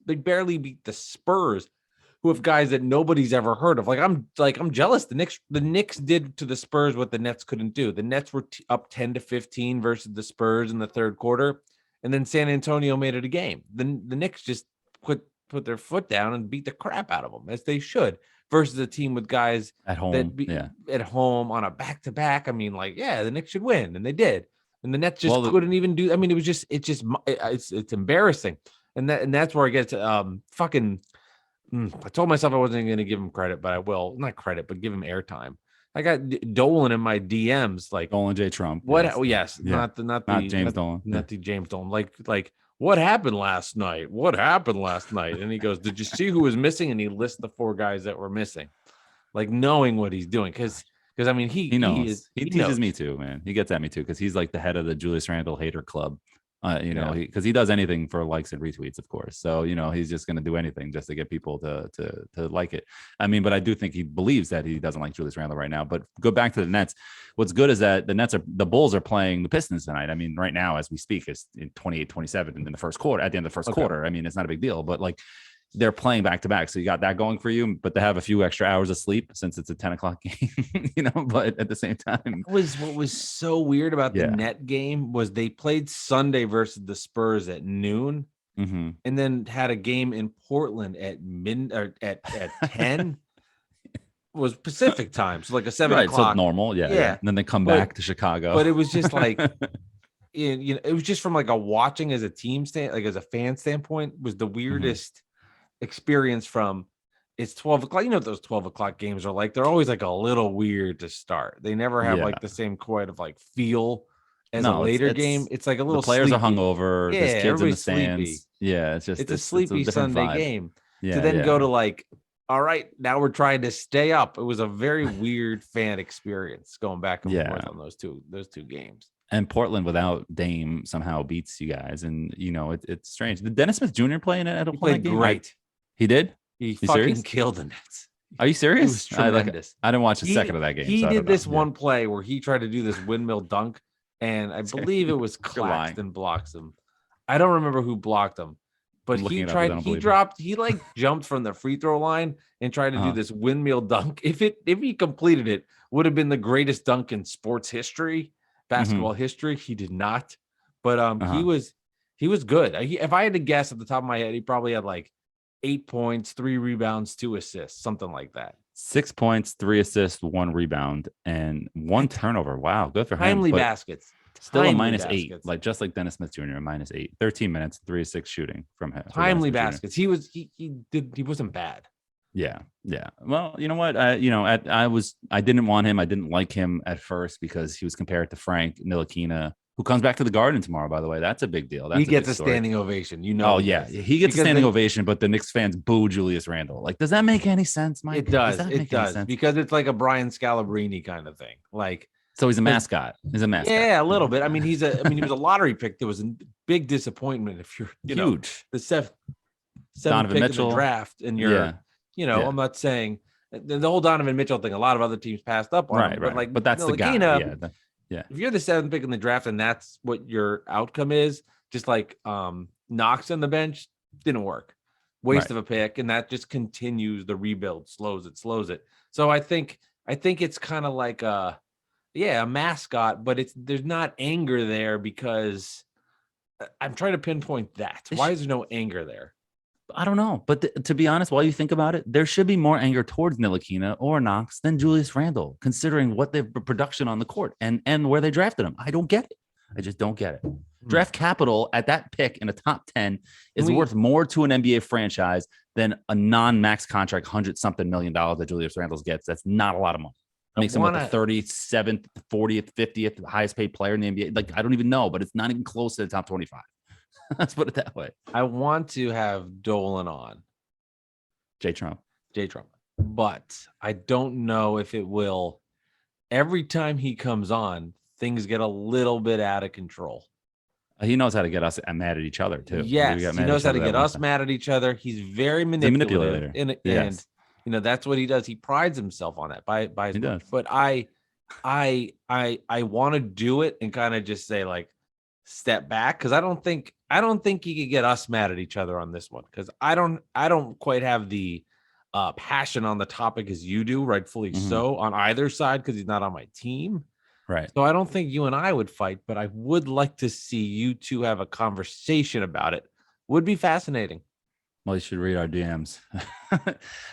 they barely beat the Spurs, who have guys that nobody's ever heard of. I'm jealous. The Knicks did to the Spurs what the Nets couldn't do. The Nets were up 10-15 versus the Spurs in the third quarter, and then San Antonio made it a game. The Knicks just put their foot down and beat the crap out of them, as they should, versus a team with guys at home. At home on a back-to-back. I mean, the Knicks should win, and they did. And the Nets just couldn't even do. I mean, it's embarrassing, and that's where I get to I told myself I wasn't going to give him credit, but I will. Not credit, but give him airtime. I got Dolan in my DMs, Dolan J. Trump. What? Yes, yeah. not James Dolan. Not the James Dolan. Like what happened last night? What happened last night? And he goes, "Did you see who was missing?" And he lists the four guys that were missing. like knowing what he's doing. Because I mean, he knows. He teases knows. me too, man. He gets at me too because he's like the head of the Julius Randle hater club. Because he does anything for likes and retweets, of course. So he's just going to do anything just to get people to like it. I mean, but I do think he believes that he doesn't like Julius Randle right now. But go back to the Nets. What's good is that the Bulls are playing the Pistons tonight. I mean, right now as we speak, it's in 28-27 in the first quarter. At the end of the first quarter, I mean, it's not a big deal, but like. They're playing back to back. So you got that going for you, but they have a few extra hours of sleep since it's a 10 o'clock game, but at the same time. What was so weird about the net game was they played Sunday versus the Spurs at noon and then had a game in Portland at 10 was Pacific time. So like a 7 o'clock. So normal. Yeah. And then they come back to Chicago. But it was just like, it was just from like a watching as a team like as a fan standpoint was the weirdest experience from it's 12 o'clock. You know what those 12 o'clock games are like. They're always like a little weird to start. They never have like the same quite of like feel as a later game. It's like a little the players sleepy. Are hungover. Yeah, there's kids in the stands. Sleepy. Yeah, it's a sleepy Sunday vibe. game. To then go to like, all right, now we're trying to stay up. It was a very weird fan experience going back and forth on those two games. And Portland without Dame somehow beats you guys, and it's strange. Did Dennis Smith Jr. play in it? He played great. He did. He fucking killed the Nets. Are you serious? It was tremendous. I didn't watch a second of that game. He did this one play where he tried to do this windmill dunk, and I believe it was Claxton blocks him. I don't remember who blocked him, but he jumped from the free throw line and tried to do this windmill dunk. If he completed it, would have been the greatest dunk in sports history, basketball history. He did not, but he was good. If I had to guess at the top of my head, he probably had like 8 points, 3 rebounds, 2 assists, something like that. 6 points, 3 assists, 1 rebound, and 1 turnover. Wow, good for him. Timely baskets. Still a -8, like just like Dennis Smith Jr. -8. 13 minutes, 3 of 6 shooting from him. Timely baskets. He wasn't bad. Yeah. Well, you know what? I didn't want him. I didn't like him at first because he was compared to Frank Ntilikina, who comes back to the Garden tomorrow, by the way. That's a big deal. He gets a standing ovation. Oh, yeah. He gets a standing ovation, but the Knicks fans boo Julius Randle. Like, does that make any sense, Mike? It does. It does. Because it's like a Brian Scalabrine kind of thing. Like, so he's a mascot. Yeah, a little bit. I mean, he was a lottery pick. There was a big disappointment if you're huge. The seventh Donovan pick Mitchell in the draft, and you're, I'm not saying the whole Donovan Mitchell thing. A lot of other teams passed up on him, but that's the guy. Yeah. If you're the 7th pick in the draft and that's what your outcome is, just like Knox on the bench, didn't work. Waste of a pick, and that just continues the rebuild, slows it. So I think it's kind of like a mascot, but there's not anger there because I'm trying to pinpoint that. Why is there no anger there? I don't know. But to be honest, while you think about it, there should be more anger towards Ntilikina or Knox than Julius Randle, considering what their production on the court and where they drafted him. I don't get it. I just don't get it. Draft capital at that pick in a top 10 is worth more to an NBA franchise than a non-max contract $100-something million that Julius Randle gets. That's not a lot of money. Makes him the 37th, 40th, 50th highest paid player in the NBA. Like, I don't even know, but it's not even close to the top 25. Let's put it that way. I want to have Dolan on. J. Trump. But I don't know if it will. Every time he comes on, things get a little bit out of control. He knows how to get us mad at each other, too. Yes, he knows how to get us mad at each other. He's very manipulative. And that's what he does. He prides himself on that. By his does. But I want to do it and kind of just say, like, step back, because I don't think he could get us mad at each other on this one, because I don't quite have the passion on the topic as you do, rightfully so, on either side, because he's not on my team. Right. So I don't think you and I would fight, but I would like to see you two have a conversation about it. Would be fascinating. Well, you should read our DMs.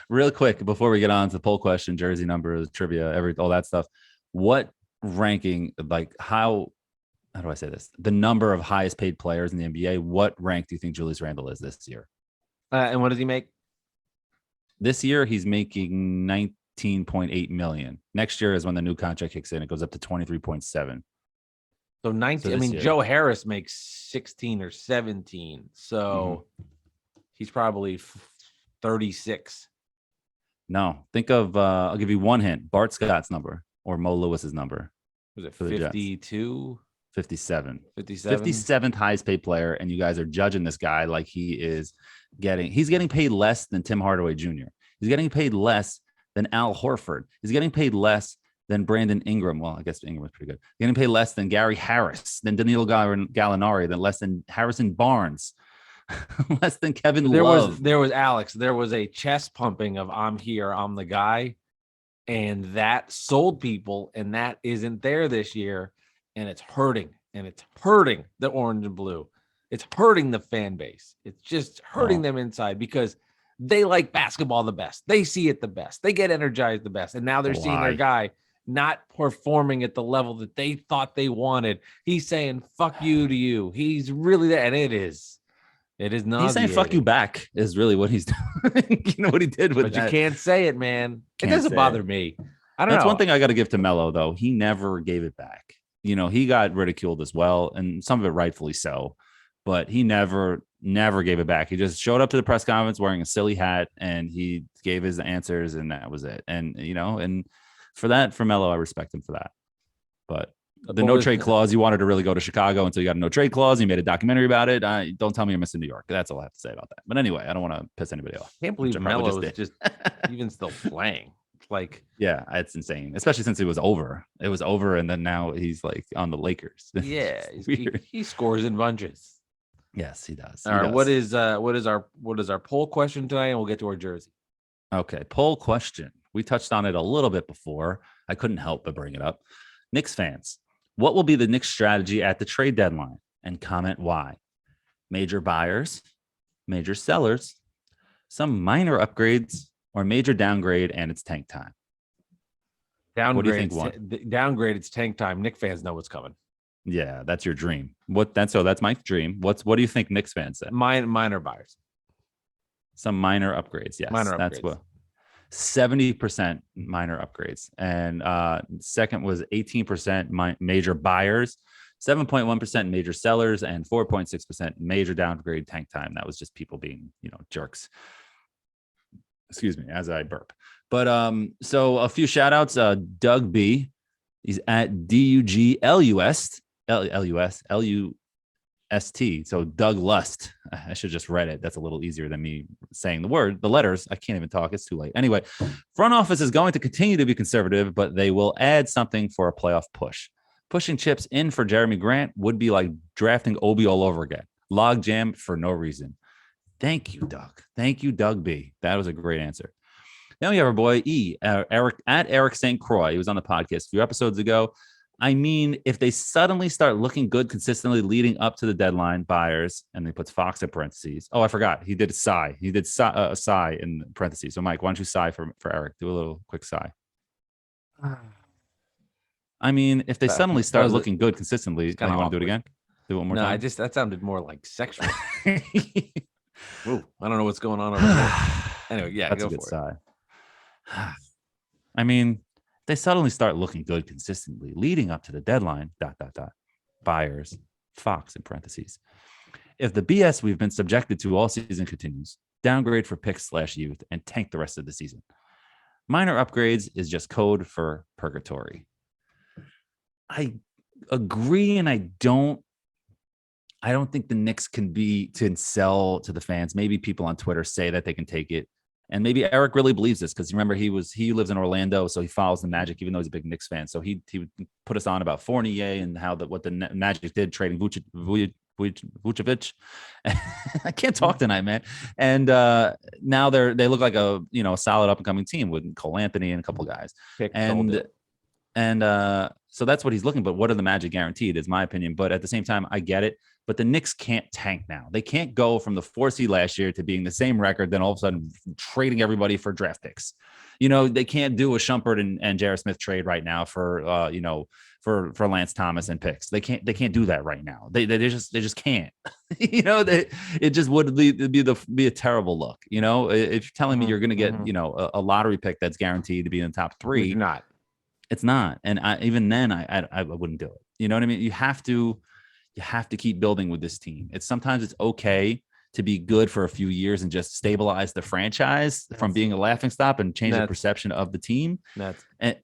Real quick, before we get on to the poll question, jersey numbers, trivia, all that stuff. What ranking, like how do I say this? The number of highest paid players in the NBA, what rank do you think Julius Randle is this year? And what does he make? This year, he's making $19.8 million. Next year is when the new contract kicks in. It goes up to 23.7. So 19. I mean, year, Joe Harris makes 16 or 17. So he's probably 36. No, think of. I'll give you one hint: Bart Scott's number or Mo Lewis's number. Was it for the Jets. 52? 57. 57? 57th highest paid player, and you guys are judging this guy like he's getting paid less than Tim Hardaway Jr. He's getting paid less than Al Horford. He's getting paid less than Brandon Ingram. Well, I guess Ingram was pretty good. Getting paid less than Gary Harris, than Danilo Gallinari, than less than Harrison Barnes, less than Kevin Love. There was Alex. There was a chest pumping of I'm here, I'm the guy. And that sold people, and that isn't there this year. And it's hurting. And it's hurting the orange and blue. It's hurting the fan base. It's just hurting them inside because they like basketball the best. They see it the best. They get energized the best. And now they're seeing their guy not performing at the level that they thought they wanted. He's saying, fuck you to you. He's really there. And it is not. He's saying fuck you back is really what he's doing. You know what he did with but that. You can't say it, man. It doesn't bother me. I don't know. That's one thing I got to give to Melo, though. He never gave it back. You know, he got ridiculed as well, and some of it rightfully so, but he never gave it back. He just showed up to the press conference wearing a silly hat, and he gave his answers, and that was it. And, you know, and for Melo, I respect him for that. But the no trade clause, you wanted to really go to Chicago until you got a no trade clause. You made a documentary about it. Don't tell me you're missing New York. That's all I have to say about that. But anyway, I don't want to piss anybody off. I can't believe Melo is just even still playing. Like, yeah, it's insane, especially since it was over. It was over, and then now he's like on the Lakers. Yeah, he scores in bunches. Yes, he does. All right, what is our poll question tonight? And we'll get to our jersey. Okay, poll question. We touched on it a little bit before. I couldn't help but bring it up. Knicks fans, what will be the Knicks strategy at the trade deadline? And comment why. Major buyers, major sellers, some minor upgrades, or major downgrade, and it's tank time. Downgrade. What do you think? Downgrade. It's tank time. Knicks fans know what's coming. Yeah, that's your dream. That's my dream. What do you think Knicks fans say? Minor buyers. Some minor upgrades. Yes, that's what. 70% minor upgrades, and second was 18% major buyers, 7.1% major sellers, and 4.6% major downgrade tank time. That was just people being, jerks. Excuse me, as I burp. But so a few shout outs. Doug B, he's at DUGLUS. So Doug Lust. I should just read it. That's a little easier than me saying the letters. I can't even talk. It's too late. Anyway, front office is going to continue to be conservative, but they will add something for a playoff push. Pushing chips in for Jeremy Grant would be like drafting Obi all over again. Log jam for no reason. Thank you, Doug. Thank you, Doug B. That was a great answer. Now we have our boy E, Eric St. Croix. He was on the podcast a few episodes ago. I mean, if they suddenly start looking good consistently leading up to the deadline, buyers, and he puts Fox in parentheses. Oh, I forgot. He did a sigh. He did a sigh in parentheses. So, Mike, why don't you sigh for Eric? Do a little quick sigh. I mean, if they suddenly start looking good consistently, you want to do it again? Do it one more time? No, that sounded more like sexual. Ooh, I don't know what's going on over there. Anyway, yeah, that's a good sigh. I mean, they suddenly start looking good consistently leading up to the deadline, ... Buyers, Fox in parentheses. If the BS we've been subjected to all season continues, downgrade for picks / youth and tank the rest of the season. Minor upgrades is just code for purgatory. I agree, and I don't think the Knicks can sell to the fans. Maybe people on Twitter say that they can take it. And maybe Eric really believes this because remember he lives in Orlando, so he follows the Magic, even though he's a big Knicks fan. So he would put us on about Fournier and what the Magic did trading Vucevic. I can't talk tonight, man. And now they look like a solid up and coming team with Cole Anthony and a couple guys. So that's what he's looking. But what are the Magic guaranteed? Is my opinion. But at the same time, I get it. But the Knicks can't tank now. They can't go from the 4 seed last year to being the same record, then all of a sudden trading everybody for draft picks. They can't do a Shumpert and J.R. Smith trade right now for Lance Thomas and picks. They can't do that right now. They just can't. It just would be a terrible look. If you're telling me you're going to get a lottery pick that's guaranteed to be in the top 3, you're not. It's not. And even then I wouldn't do it. You know what I mean? You have to keep building with this team. Sometimes it's okay to be good for a few years and just stabilize the franchise from being a laughingstock and change the perception of the team. And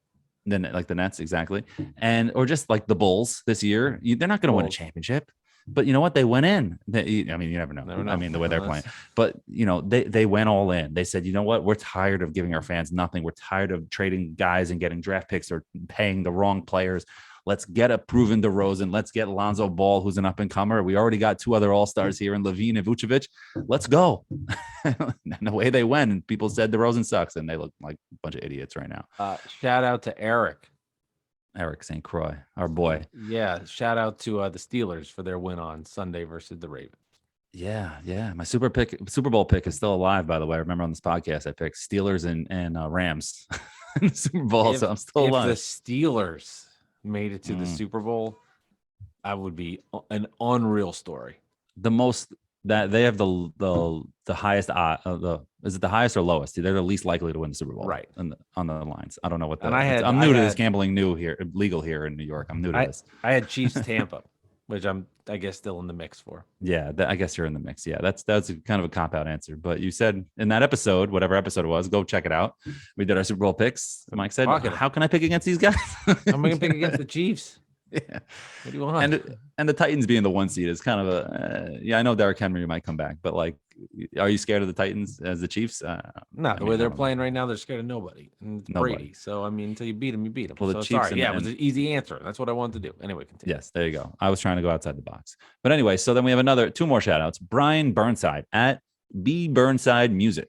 then like the Nets, exactly. And or just like the Bulls this year, they're not going to win a championship. But you know what? They went in. You never know. I mean, the way they're playing. But, they went all in. They said, you know what? We're tired of giving our fans nothing. We're tired of trading guys and getting draft picks or paying the wrong players. Let's get a proven DeRozan. Let's get Lonzo Ball, who's an up-and-comer. We already got 2 other all-stars here in Levine and Vucevic. Let's go. And the way they went, and people said DeRozan sucks, and they look like a bunch of idiots right now. Shout out to Eric St. Croix, our boy. Yeah, shout out to the Steelers for their win on Sunday versus the Ravens. Yeah. My Super Bowl pick is still alive, by the way. I remember on this podcast I picked Steelers and Rams in the Super Bowl, so I'm still alive. If the Steelers made it to the Super Bowl, that would be an unreal story. The most that they have the highest is it the highest or lowest? They're the least likely to win the Super Bowl, right? On the lines. I don't know what. I'm new to this gambling. Legal here in New York. I'm new to this. I had Chiefs Tampa, which I guess still in the mix for. Yeah, I guess you're in the mix. Yeah, that's kind of a cop-out answer. But you said in that episode, whatever episode it was, go check it out. We did our Super Bowl picks. Mike said, "How can I pick against these guys? I'm going to pick against the Chiefs." Yeah. What do you want? And the Titans being the 1 seed is kind of I know Derrick Henry might come back, but like, are you scared of the Titans as the Chiefs? No, the way they're playing right now, they're scared of nobody. And Brady. So, I mean, until you beat them, you beat them. Well, so, sorry. Yeah, it was an easy answer. That's what I wanted to do. Anyway, continue. Yes, there you go. I was trying to go outside the box. But anyway, so then we have 2 more shout outs. Brian Burnside at B Burnside Music.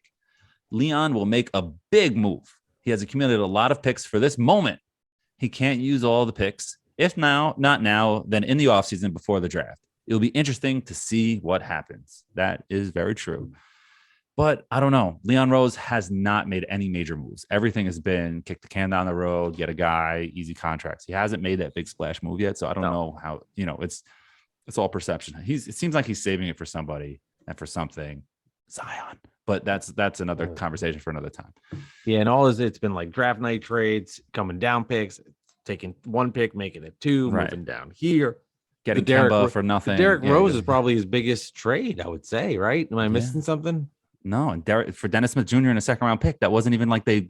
Leon will make a big move. He has accumulated a lot of picks for this moment. He can't use all the picks. If not now, then in the offseason before the draft. It'll be interesting to see what happens. That is very true. But I don't know. Leon Rose has not made any major moves. Everything has been kick the can down the road, get a guy, easy contracts. He hasn't made that big splash move yet. So I don't know how, it's all perception. It seems like he's saving it for somebody and for something. Zion. But that's another conversation for another time. Yeah, and it's been like draft night trades, coming down picks, taking 1 pick, making it 2, moving down here, getting Kemba for nothing. Derrick Rose is probably his biggest trade, I would say, right? Am I missing something? No, and for Dennis Smith Jr. in a 2nd-round pick, that wasn't even like they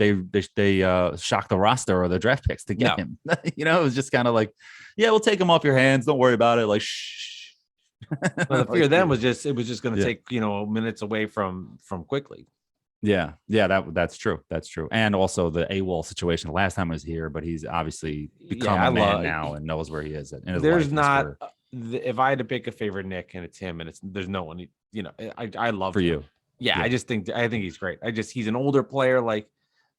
shocked the roster or the draft picks to get him. It was just kind of like, yeah, we'll take him off your hands. Don't worry about it. Like, shh. Well, the fear then was just going to take minutes away from quickly. Yeah, that's true. That's true. And also the AWOL situation. The last time I was here, but he's obviously become a man now and knows where he is. There's not. If I had to pick a favorite Nick, and it's him, and there's no one. I love for him. You. Yeah, I think he's great. He's an older player, like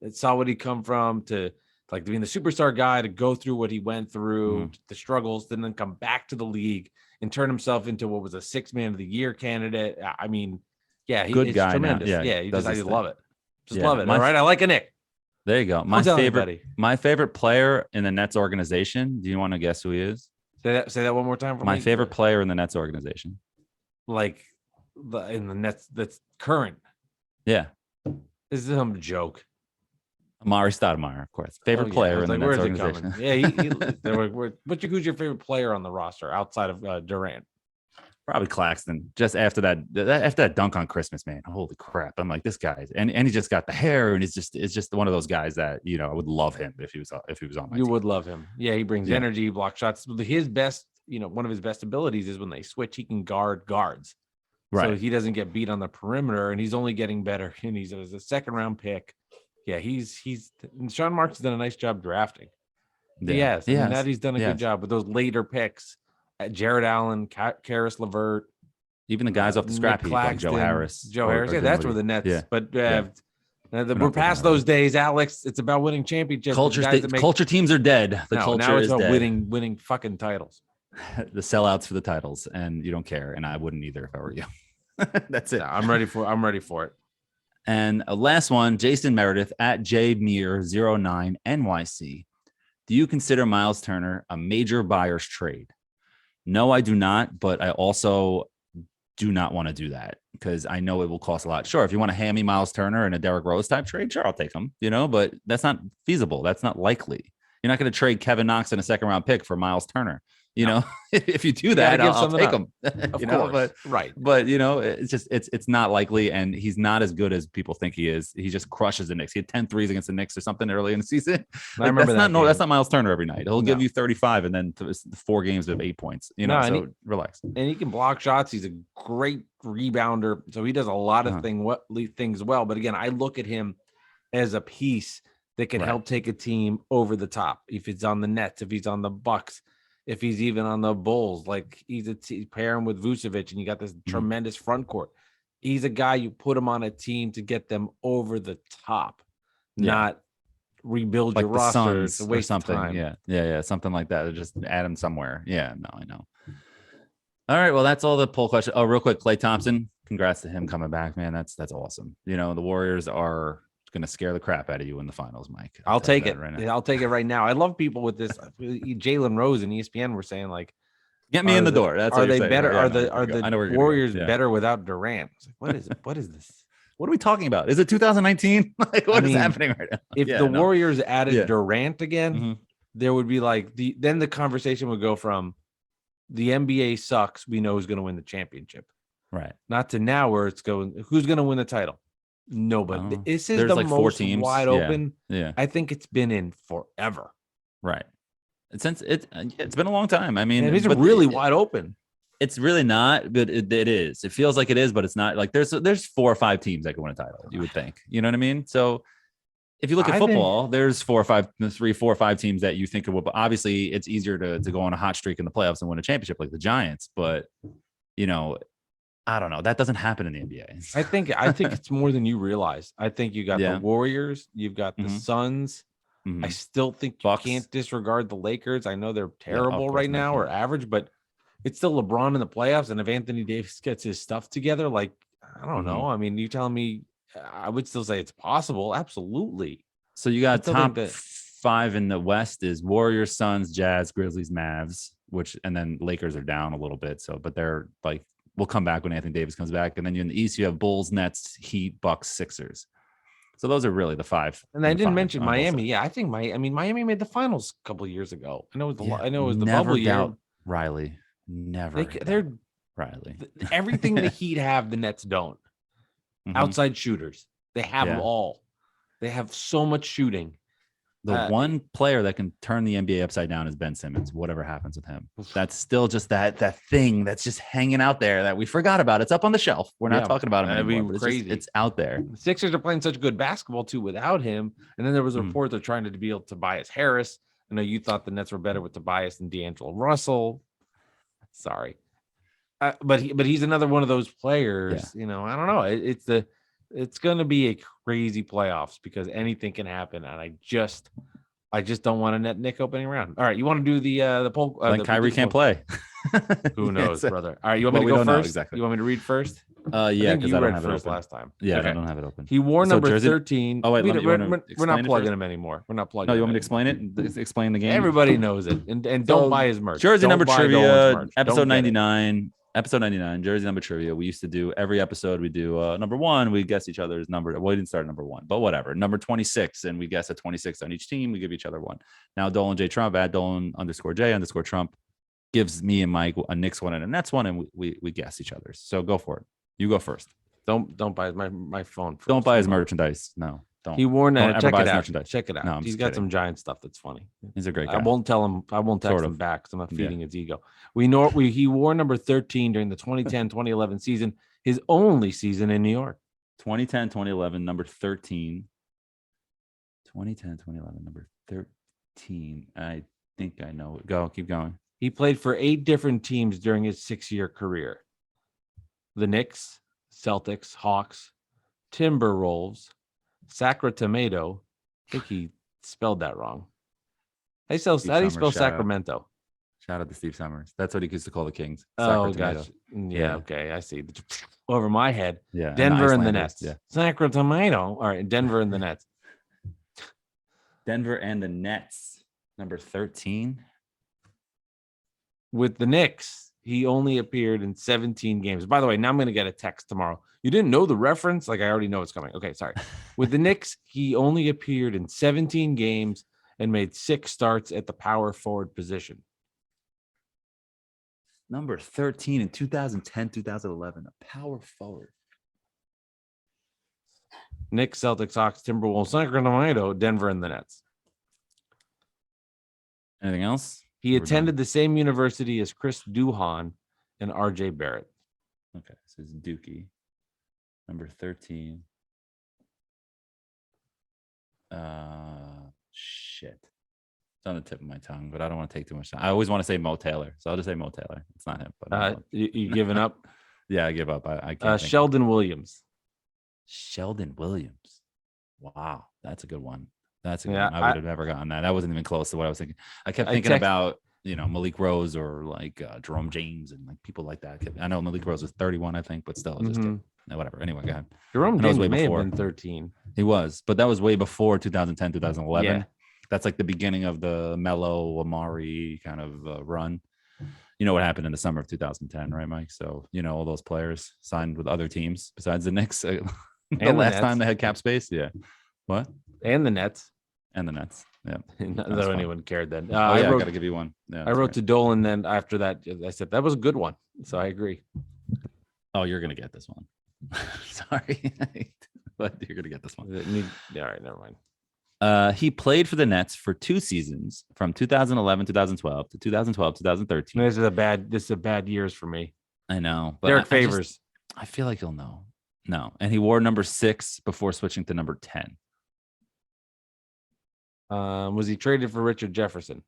that saw what he come from to like being the superstar guy to go through what he went through, the struggles, then come back to the league and turn himself into what was a 6th man of the year candidate. I mean. Yeah, good guy. Tremendous. Now. Yeah, I just love it. Love it. All right, I like a Nick. There you go. My favorite player in the Nets organization. Do you want to guess who he is? Say that one more time for me. My favorite player in the Nets organization. Like in the Nets that's current. Yeah. This is some joke. Amari Stoudemire, of course. Favorite player in the Nets organization. Yeah, who's your favorite player on the roster outside of Durant? Probably Claxton. Just after that dunk on Christmas, man. Holy crap! I'm like, this guy, and he just got the hair, and it's just one of those guys that I would love him if he was on my team. Would love him. Yeah, he brings energy, block shots. His best, one of his best abilities is when they switch, he can guard guards. Right. So he doesn't get beat on the perimeter, and he's only getting better. And he's a 2nd-round pick. Yeah, he's Sean Marks has done a nice job drafting. Yes, that he's done a good job with those later picks. Jared Allen, Karis LeVert, even the guys off the scrap heap like Joe Harris. Yeah, that's where the Nets. Yeah. But we're past those days, Alex. It's about winning championships. Culture teams are dead. Now it's about winning fucking titles. The sellouts for the titles, and you don't care, and I wouldn't either if I were you. That's it. No, I'm ready for it. And a last one, Jason Meredith at jmeer09 NYC. Do you consider Miles Turner a major buyer's trade? No, I do not, but I also do not want to do that because I know it will cost a lot. Sure, if you want to hand me Miles Turner in a Derrick Rose type trade, sure, I'll take him, but that's not feasible. That's not likely. You're not going to trade Kevin Knox in a 2nd-round pick for Miles Turner. You know, if you do gotta that, give I'll something take up. him. Of you course, know, right. but it's not likely, and he's not as good as people think he is. He just crushes the Knicks. He had 10 threes against the Knicks or something early in the season. I remember that's not Miles Turner every night. He'll give No. you 35 and then 4 games of 8 points. You know, so relax. And he can block shots. He's a great rebounder, so he does a lot of things well. But again, I look at him as a piece that can help take a team over the top. If it's on the Nets, if he's on the Bucks, if he's even on the Bulls, like he's pair him with Vucevic, and you got this tremendous front court. He's a guy you put him on a team to get them over the top, not rebuild like your the roster Suns to waste or something. time. Yeah, something like that. Just add him somewhere. Yeah, no, I know. All right, well, that's all the poll question. Oh, real quick, Klay Thompson. Congrats to him coming back, man. That's awesome. You know, the Warriors are going to scare the crap out of you in the finals, Mike. I'll take it right now. I'll take it right now. I love people with this. Jalen Rose and ESPN were saying like, get me in the door. That's are they saying, better? Right? Are the Warriors better without Durant? What is this? What are we talking about? Is it 2019? Like what is happening right now? If the Warriors added Durant again, there would be like then the conversation would go from the NBA sucks, we know who's going to win the championship. Right. Not to now where it's going, who's going to win the title? Nobody. This is the like most 4 teams wide open. Yeah. I think it's been in forever. Right. Since it's been a long time. I mean, it's really wide open. It's really not, but it is. It feels like it is, but it's not. Like there's 4 or 5 teams that can win a title. You would think. You know what I mean? So if you look at football, there's 4 or 5 teams that you think of. But obviously, it's easier to go on a hot streak in the playoffs and win a championship like the Giants. But you know, I don't know. That doesn't happen in the NBA. I think it's more than you realize. I think you got the Warriors, you've got the Suns. I still think you can't disregard the Lakers. I know they're terrible right now or average, but it's still LeBron in the playoffs. And if Anthony Davis gets his stuff together, like, I don't know. I mean, you telling me I would still say it's possible. Absolutely. So you got top 5 in the West is Warriors, Suns, Jazz, Grizzlies, Mavs, and then Lakers are down a little bit. So, but they're like, we'll come back when Anthony Davis comes back. And then in the East, you have Bulls, Nets, Heat, Bucks, Sixers. So those are really the 5. And I didn't mention Miami. Yeah, I think Miami made the finals a couple of years ago. I know it was the bubble year. Riley. Never. They're Riley. Everything the Heat have, the Nets don't. Outside shooters. They have them all. They have so much shooting. The one player that can turn the NBA upside down is Ben Simmons, whatever happens with him. That's still just that thing that's just hanging out there that we forgot about. It's up on the shelf. We're not talking about him anymore. Crazy. It's out there. The Sixers are playing such good basketball too without him. And then there was a report they're trying to deal Tobias Harris. I know you thought the Nets were better with Tobias than D'Angelo Russell. Sorry. But he's another one of those players. You know, I don't know. It's going to be a crazy playoffs because anything can happen, and I just don't want a net Nick opening round. All right, you want to do the poll? Then Kyrie can't play. Who knows, brother? All right, you want me to go first? Exactly. You want me to read first? Yeah, because I don't have it first open last time. Yeah, okay. I don't have it open. He wore number 13. Oh wait, we're not plugging him anymore. We're not plugging. No, you want me to explain it? Explain the game. Everybody knows it, and don't buy his merch. Jersey number trivia, episode 99. Episode 99, jersey number trivia. We used to do every episode. We do number 1. We guess each other's number. Well, we didn't start at number 1, but whatever. Number 26, and we guess at 26 on each team. We give each other one. Now, Dolan J Trump at Dolan_J_Trump gives me and Mike a Knicks one and a Nets one, and we guess each other's. So go for it. You go first. Don't buy my phone. First. Don't buy his merchandise. No. Don't. He wore that. Check it out. Merchandise. Check it out. No, he's got some Giant stuff that's funny. He's a great guy. I won't tell him. I won't text him back because I'm not feeding his ego. He wore number 13 during the 2010-2011 season, his only season in New York. 2010-2011, number 13. 2010-2011, number 13. I think I know it. Keep going. He played for 8 different teams during his 6-year career. The Knicks, Celtics, Hawks, Timberwolves, Sacramento. I think he spelled that wrong. How do you spell Sacramento? Shout out to Steve Summers. That's what he used to call the Kings. Oh, gosh. Yeah, okay. I see. Over my head. Yeah. Denver and the Nets. Yeah. Sacramento. All right. Denver and the Nets. Denver and the Nets. Number 13. With the Knicks, he only appeared in 17 games. By the way, now I'm going to get a text tomorrow. You didn't know the reference? Like, I already know it's coming. Okay, sorry. With the Knicks, he only appeared in 17 games and made 6 starts at the power forward position. Number 13 in 2010, 2011. A power forward. Knicks, Celtics, Hawks, Timberwolves, Sacramento, Denver, and the Nets. Anything else? He attended the same university as Chris Duhon and R.J. Barrett. Okay, so it's Dookie. Number 13. Shit. It's on the tip of my tongue, but I don't want to take too much time. I always want to say Mo Taylor, so I'll just say Mo Taylor. It's not him. But you giving up? Yeah, I give up. I can't. Sheldon Williams. Sheldon Williams. Wow, that's a good one. That's a good one. I would have never gotten that. That wasn't even close to what I was thinking. I kept thinking about, Malik Rose or like Jerome James and like people like that. I know Malik Rose was 31, I think, but still, just whatever. Anyway, go ahead. Jerome James may have been 13. He was, but that was way before 2010, 2011. Yeah. That's like the beginning of the Melo Amari kind of run. You know what happened in the summer of 2010, right, Mike? So, all those players signed with other teams besides the Knicks. The last time they had cap space. Yeah. What? And the Nets. And the Nets. Yeah. Not that anyone cared then. I got to give you one. Yeah, I wrote to Dolan. Then after that, I said, that was a good one. So I agree. Oh, you're going to get this one. Sorry. But you're going to get this one. All right. Never mind. He played for the Nets for 2 seasons from 2011, 2012 to 2012, 2013. This is a bad years for me. I know. But Derek Favors. I feel like he'll know. No. And he wore number 6 before switching to number 10. Was he traded for Richard Jefferson?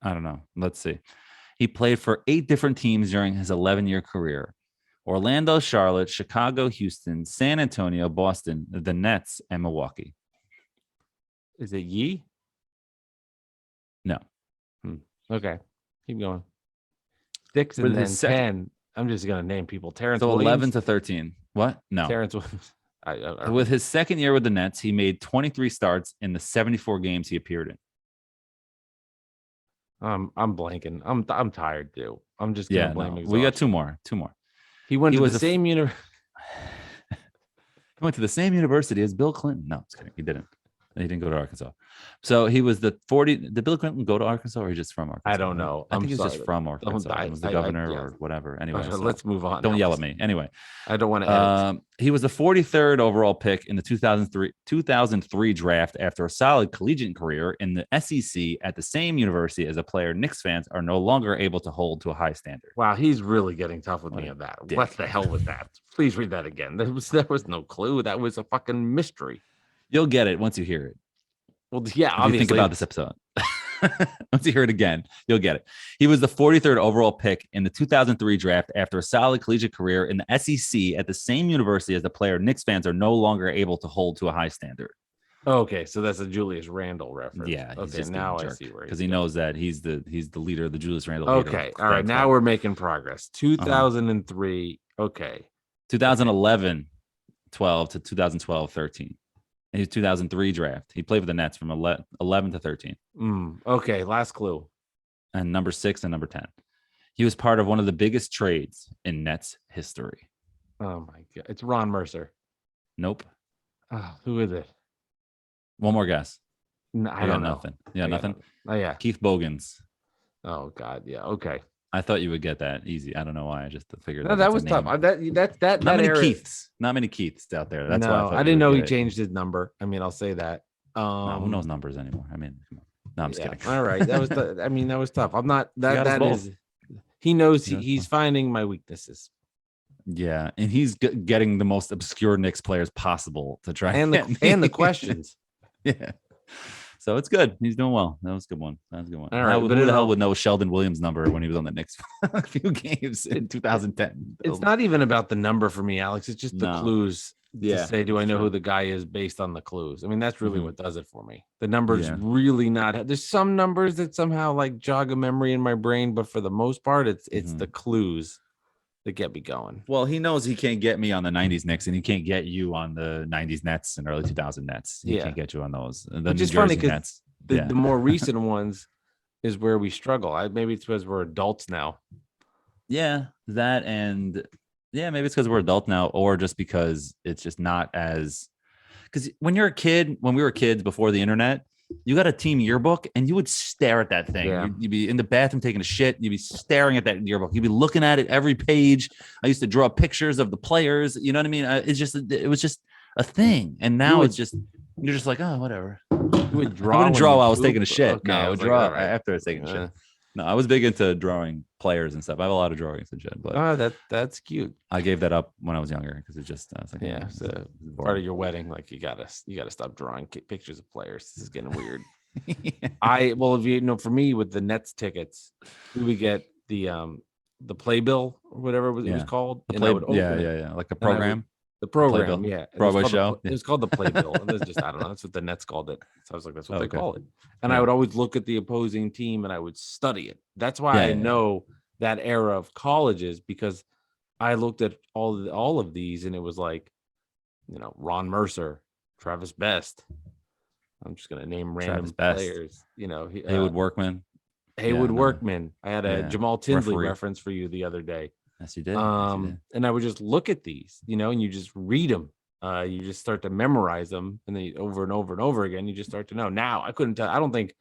I don't know. Let's see. He played for 8 different teams during his 11-year career. Orlando, Charlotte, Chicago, Houston, San Antonio, Boston, the Nets, and Milwaukee. Is it Yee? No. Okay. Keep going. 6 and then 10. I'm just going to name people. Terrence So Williams? 11 to 13. What? No. Terrence Williams. With his second year with the Nets, he made 23 starts in the 74 games he appeared in. I'm blanking. I'm tired, too. I'm just going to blame exhaustion. We got 2 more. 2 more. He went to the same university. He went to the same university as Bill Clinton. No, just kidding. He didn't. He didn't go to Arkansas. So he was the 40. Did Bill Clinton go to Arkansas or just from Arkansas? I don't know. I think he's just from Arkansas. He was the governor or whatever. Anyway, so let's move on. Don't yell at me. Anyway, I don't want to. He was the 43rd overall pick in the 2003 draft after a solid collegiate career in the SEC at the same university as a player Knicks fans are no longer able to hold to a high standard. Wow, he's really getting tough with me on that. What the hell was that? Please read that again. There was no clue. That was a fucking mystery. You'll get it once you hear it. Well, yeah, obviously. Think about this episode. Once you hear it again, you'll get it. He was the 43rd overall pick in the 2003 draft after a solid collegiate career in the SEC at the same university as the player Knicks fans are no longer able to hold to a high standard. Okay, so that's a Julius Randle reference. Yeah. Okay, now I see where because he knows that he's the leader of the Julius Randle. Okay, all right. Now we're making progress. 2003. Okay. 2011, 12 to 2012, 13. His 2003 draft. He played for the Nets from 11 to 13. Okay, last clue. And number 6 and number 10. He was part of one of the biggest trades in Nets history. Oh, my God. It's Ron Mercer. Nope. Who is it? One more guess. No, I don't know. Nothing. Yeah, nothing. Oh, yeah. Keith Bogans. Oh, God. Yeah. Okay. I thought you would get that easy. I don't know why. I just figured that was tough. That not many era... Keiths. Not many Keiths out there. That's why I didn't know he changed his number. I mean, I'll say that. No, who knows numbers anymore? I mean, come on. No, I'm just kidding. All right. That was that was tough. I'm not that is he knows he's finding my weaknesses. Yeah, and he's getting the most obscure Knicks players possible to try and the questions. Yeah. So it's good. He's doing well. That was a good one. All right. Who the hell would know Sheldon Williams' number when he was on the Knicks for a few games in 2010? It's not even about the number for me, Alex. It's just the clues. To say, do I know who the guy is based on the clues? I mean, that's really what does it for me. The numbers really not. There's some numbers that somehow like jog a memory in my brain, but for the most part, it's the clues that get me going. Well, he knows he can't get me on the 90s Knicks, and he can't get you on the 90s Nets and early 2000 Nets. He can't get you on those. Which is funny because the more recent ones is where we struggle. Maybe it's because we're adults now. Yeah, that and maybe it's because we're adults now, or just because it's just not as. Because when you're a kid, when we were kids before the internet, you got a team yearbook and you would stare at that thing. Yeah. You'd be in the bathroom taking a shit. You'd be staring at that yearbook. You'd be looking at it every page. I used to draw pictures of the players. You know what I mean? It was just a thing. And now you're just like, oh, whatever. You would draw. I wouldn't draw while I was poop? taking a shit. Okay, No, I would was like, draw all right. after I was taking a shit. No, I was big into drawing players and stuff. I have a lot of drawings and shit, but that's cute. I gave that up when I was younger because it just I was like, Yeah, so part of your wedding, like you gotta stop drawing pictures of players. This is getting weird. If you know, for me with the Nets tickets, we would get the playbill or whatever it was called. Like a program. The program, Playbill. yeah. Broadway show. It was called the playbill. And there's just, I don't know. That's what the Nets called it. So I was like, that's what they Okay. call it. And Yeah. I would always look at the opposing team and I would study it. That's why I know that era of colleges, because I looked at all of these and it was like, you know, Ron Mercer, Travis Best. I'm just gonna name random players. You know, Haywood Workman. Workman. I had a Jamal Tinsley Referee. reference for you the other day. Yes, you did. And I would just look at these, you know, and you just read them. You just start to memorize them, and then over and over and over again, you just start to know. Now I couldn't tell. I don't think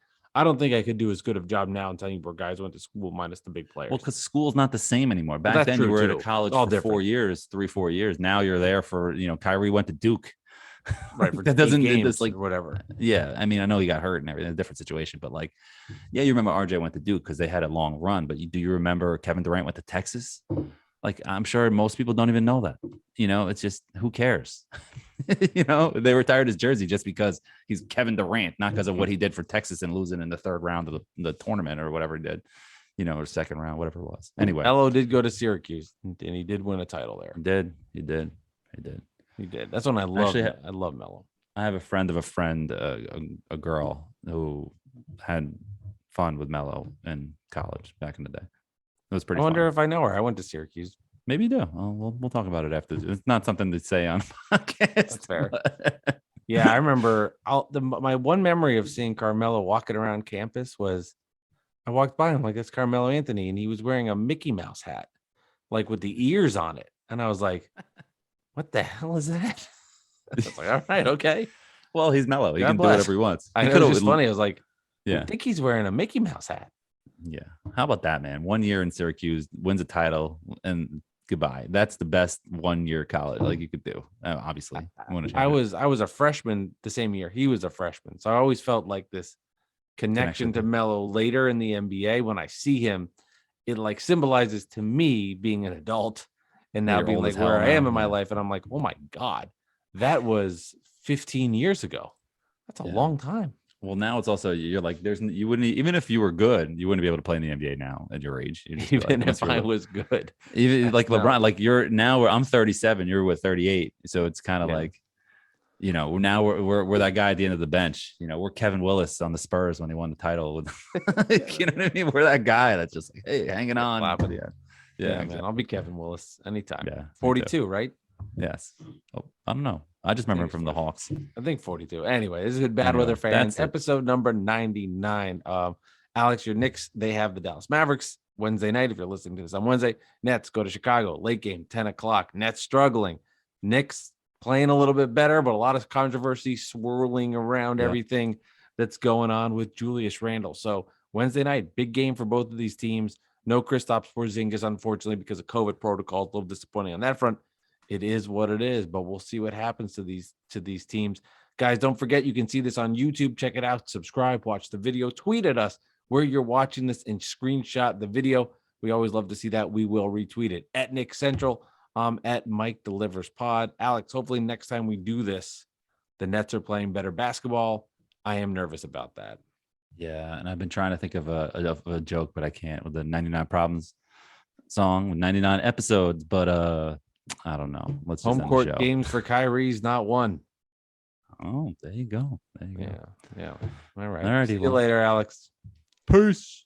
I could do as good of a job now in telling you where guys went to school minus the big players. Well, because school's not the same anymore. Back that's then, you true, were too. at a college All for 4 years, 3-4 years. Now you're there for, you know, Kyrie went to Duke. Right. For that doesn't games this like or whatever. Yeah, I mean, I know he got hurt and everything, a different situation, but like, yeah, you remember RJ went to Duke because they had a long run. But do you remember Kevin Durant went to Texas? Like, I'm sure most people don't even know that. You know, it's just, who cares? You know, they retired his jersey just because he's Kevin Durant, not because of what he did for Texas and losing in the third round of the tournament or whatever he did, you know, or second round, whatever it was. Anyway, Melo did go to Syracuse and he did win a title there. He did. That's when I love. Actually, I love Melo. I have a friend of a friend, a girl who had fun with Melo in college back in the day. It was pretty. I wonder fun. if I know her. I went to Syracuse. Maybe you do. We'll talk about it after. It's not something to say on podcast. That's fair. Yeah, I remember. My one memory of seeing Carmelo walking around campus was I walked by him like, that's Carmelo Anthony, and he was wearing a Mickey Mouse hat, like with the ears on it, and I was like, "What the hell is that?" I was like, "All right, okay." Well, he's Melo. He God can bless. do whatever he wants. I know, it was just funny. I was like, Yeah. I think he's wearing a Mickey Mouse hat. Yeah. How about that, man? 1 year in Syracuse, wins a title, and goodbye. That's the best 1 year college like you could do. Obviously, I was a freshman the same year he was a freshman, so I always felt like this connection to Melo later in the NBA. When I see him, it like symbolizes to me being an adult and now being like where I am in my life, and I'm like, oh my god, that was 15 years ago. That's a long time. Well, now it's also, you're like, you wouldn't, even if you were good, you wouldn't be able to play in the NBA now at your age. Even if I was good, even like LeBron, like I'm 37, you're with 38, so it's kind of like, you know, now we're that guy at the end of the bench. You know, we're Kevin Willis on the Spurs when he won the title. You know what I mean? We're that guy that's just like, hey, hanging on. Yeah, man, I'll be Kevin Willis anytime. Yeah, 42, right? Yes. Oh, I don't know. I just remember him from the Hawks. I think 42. Anyway, this is Bad Weather Fans, episode number 99. Alex, your Knicks, they have the Dallas Mavericks Wednesday night. If you're listening to this on Wednesday, Nets go to Chicago, late game, 10 o'clock. Nets struggling. Knicks playing a little bit better, but a lot of controversy swirling around everything that's going on with Julius Randle. So Wednesday night, big game for both of these teams. No Kristaps Porzingis, unfortunately, because of COVID protocols. A little disappointing on that front. It is what it is, but we'll see what happens to these teams. Guys, don't forget, you can see this on YouTube. Check it out. Subscribe, watch the video, tweet at us where you're watching this and screenshot the video. We always love to see that. We will retweet it at Nick Central, at Mike Delivers Pod. Alex, hopefully next time we do this, the Nets are playing better basketball. I am nervous about that. Yeah, and I've been trying to think of a joke, but I can't, with the 99 Problems song with 99 episodes, but I don't know. Let's just home court games for Kyrie's not one. Oh, there you go. Yeah. All right. All righty. See you later, Alex. Peace.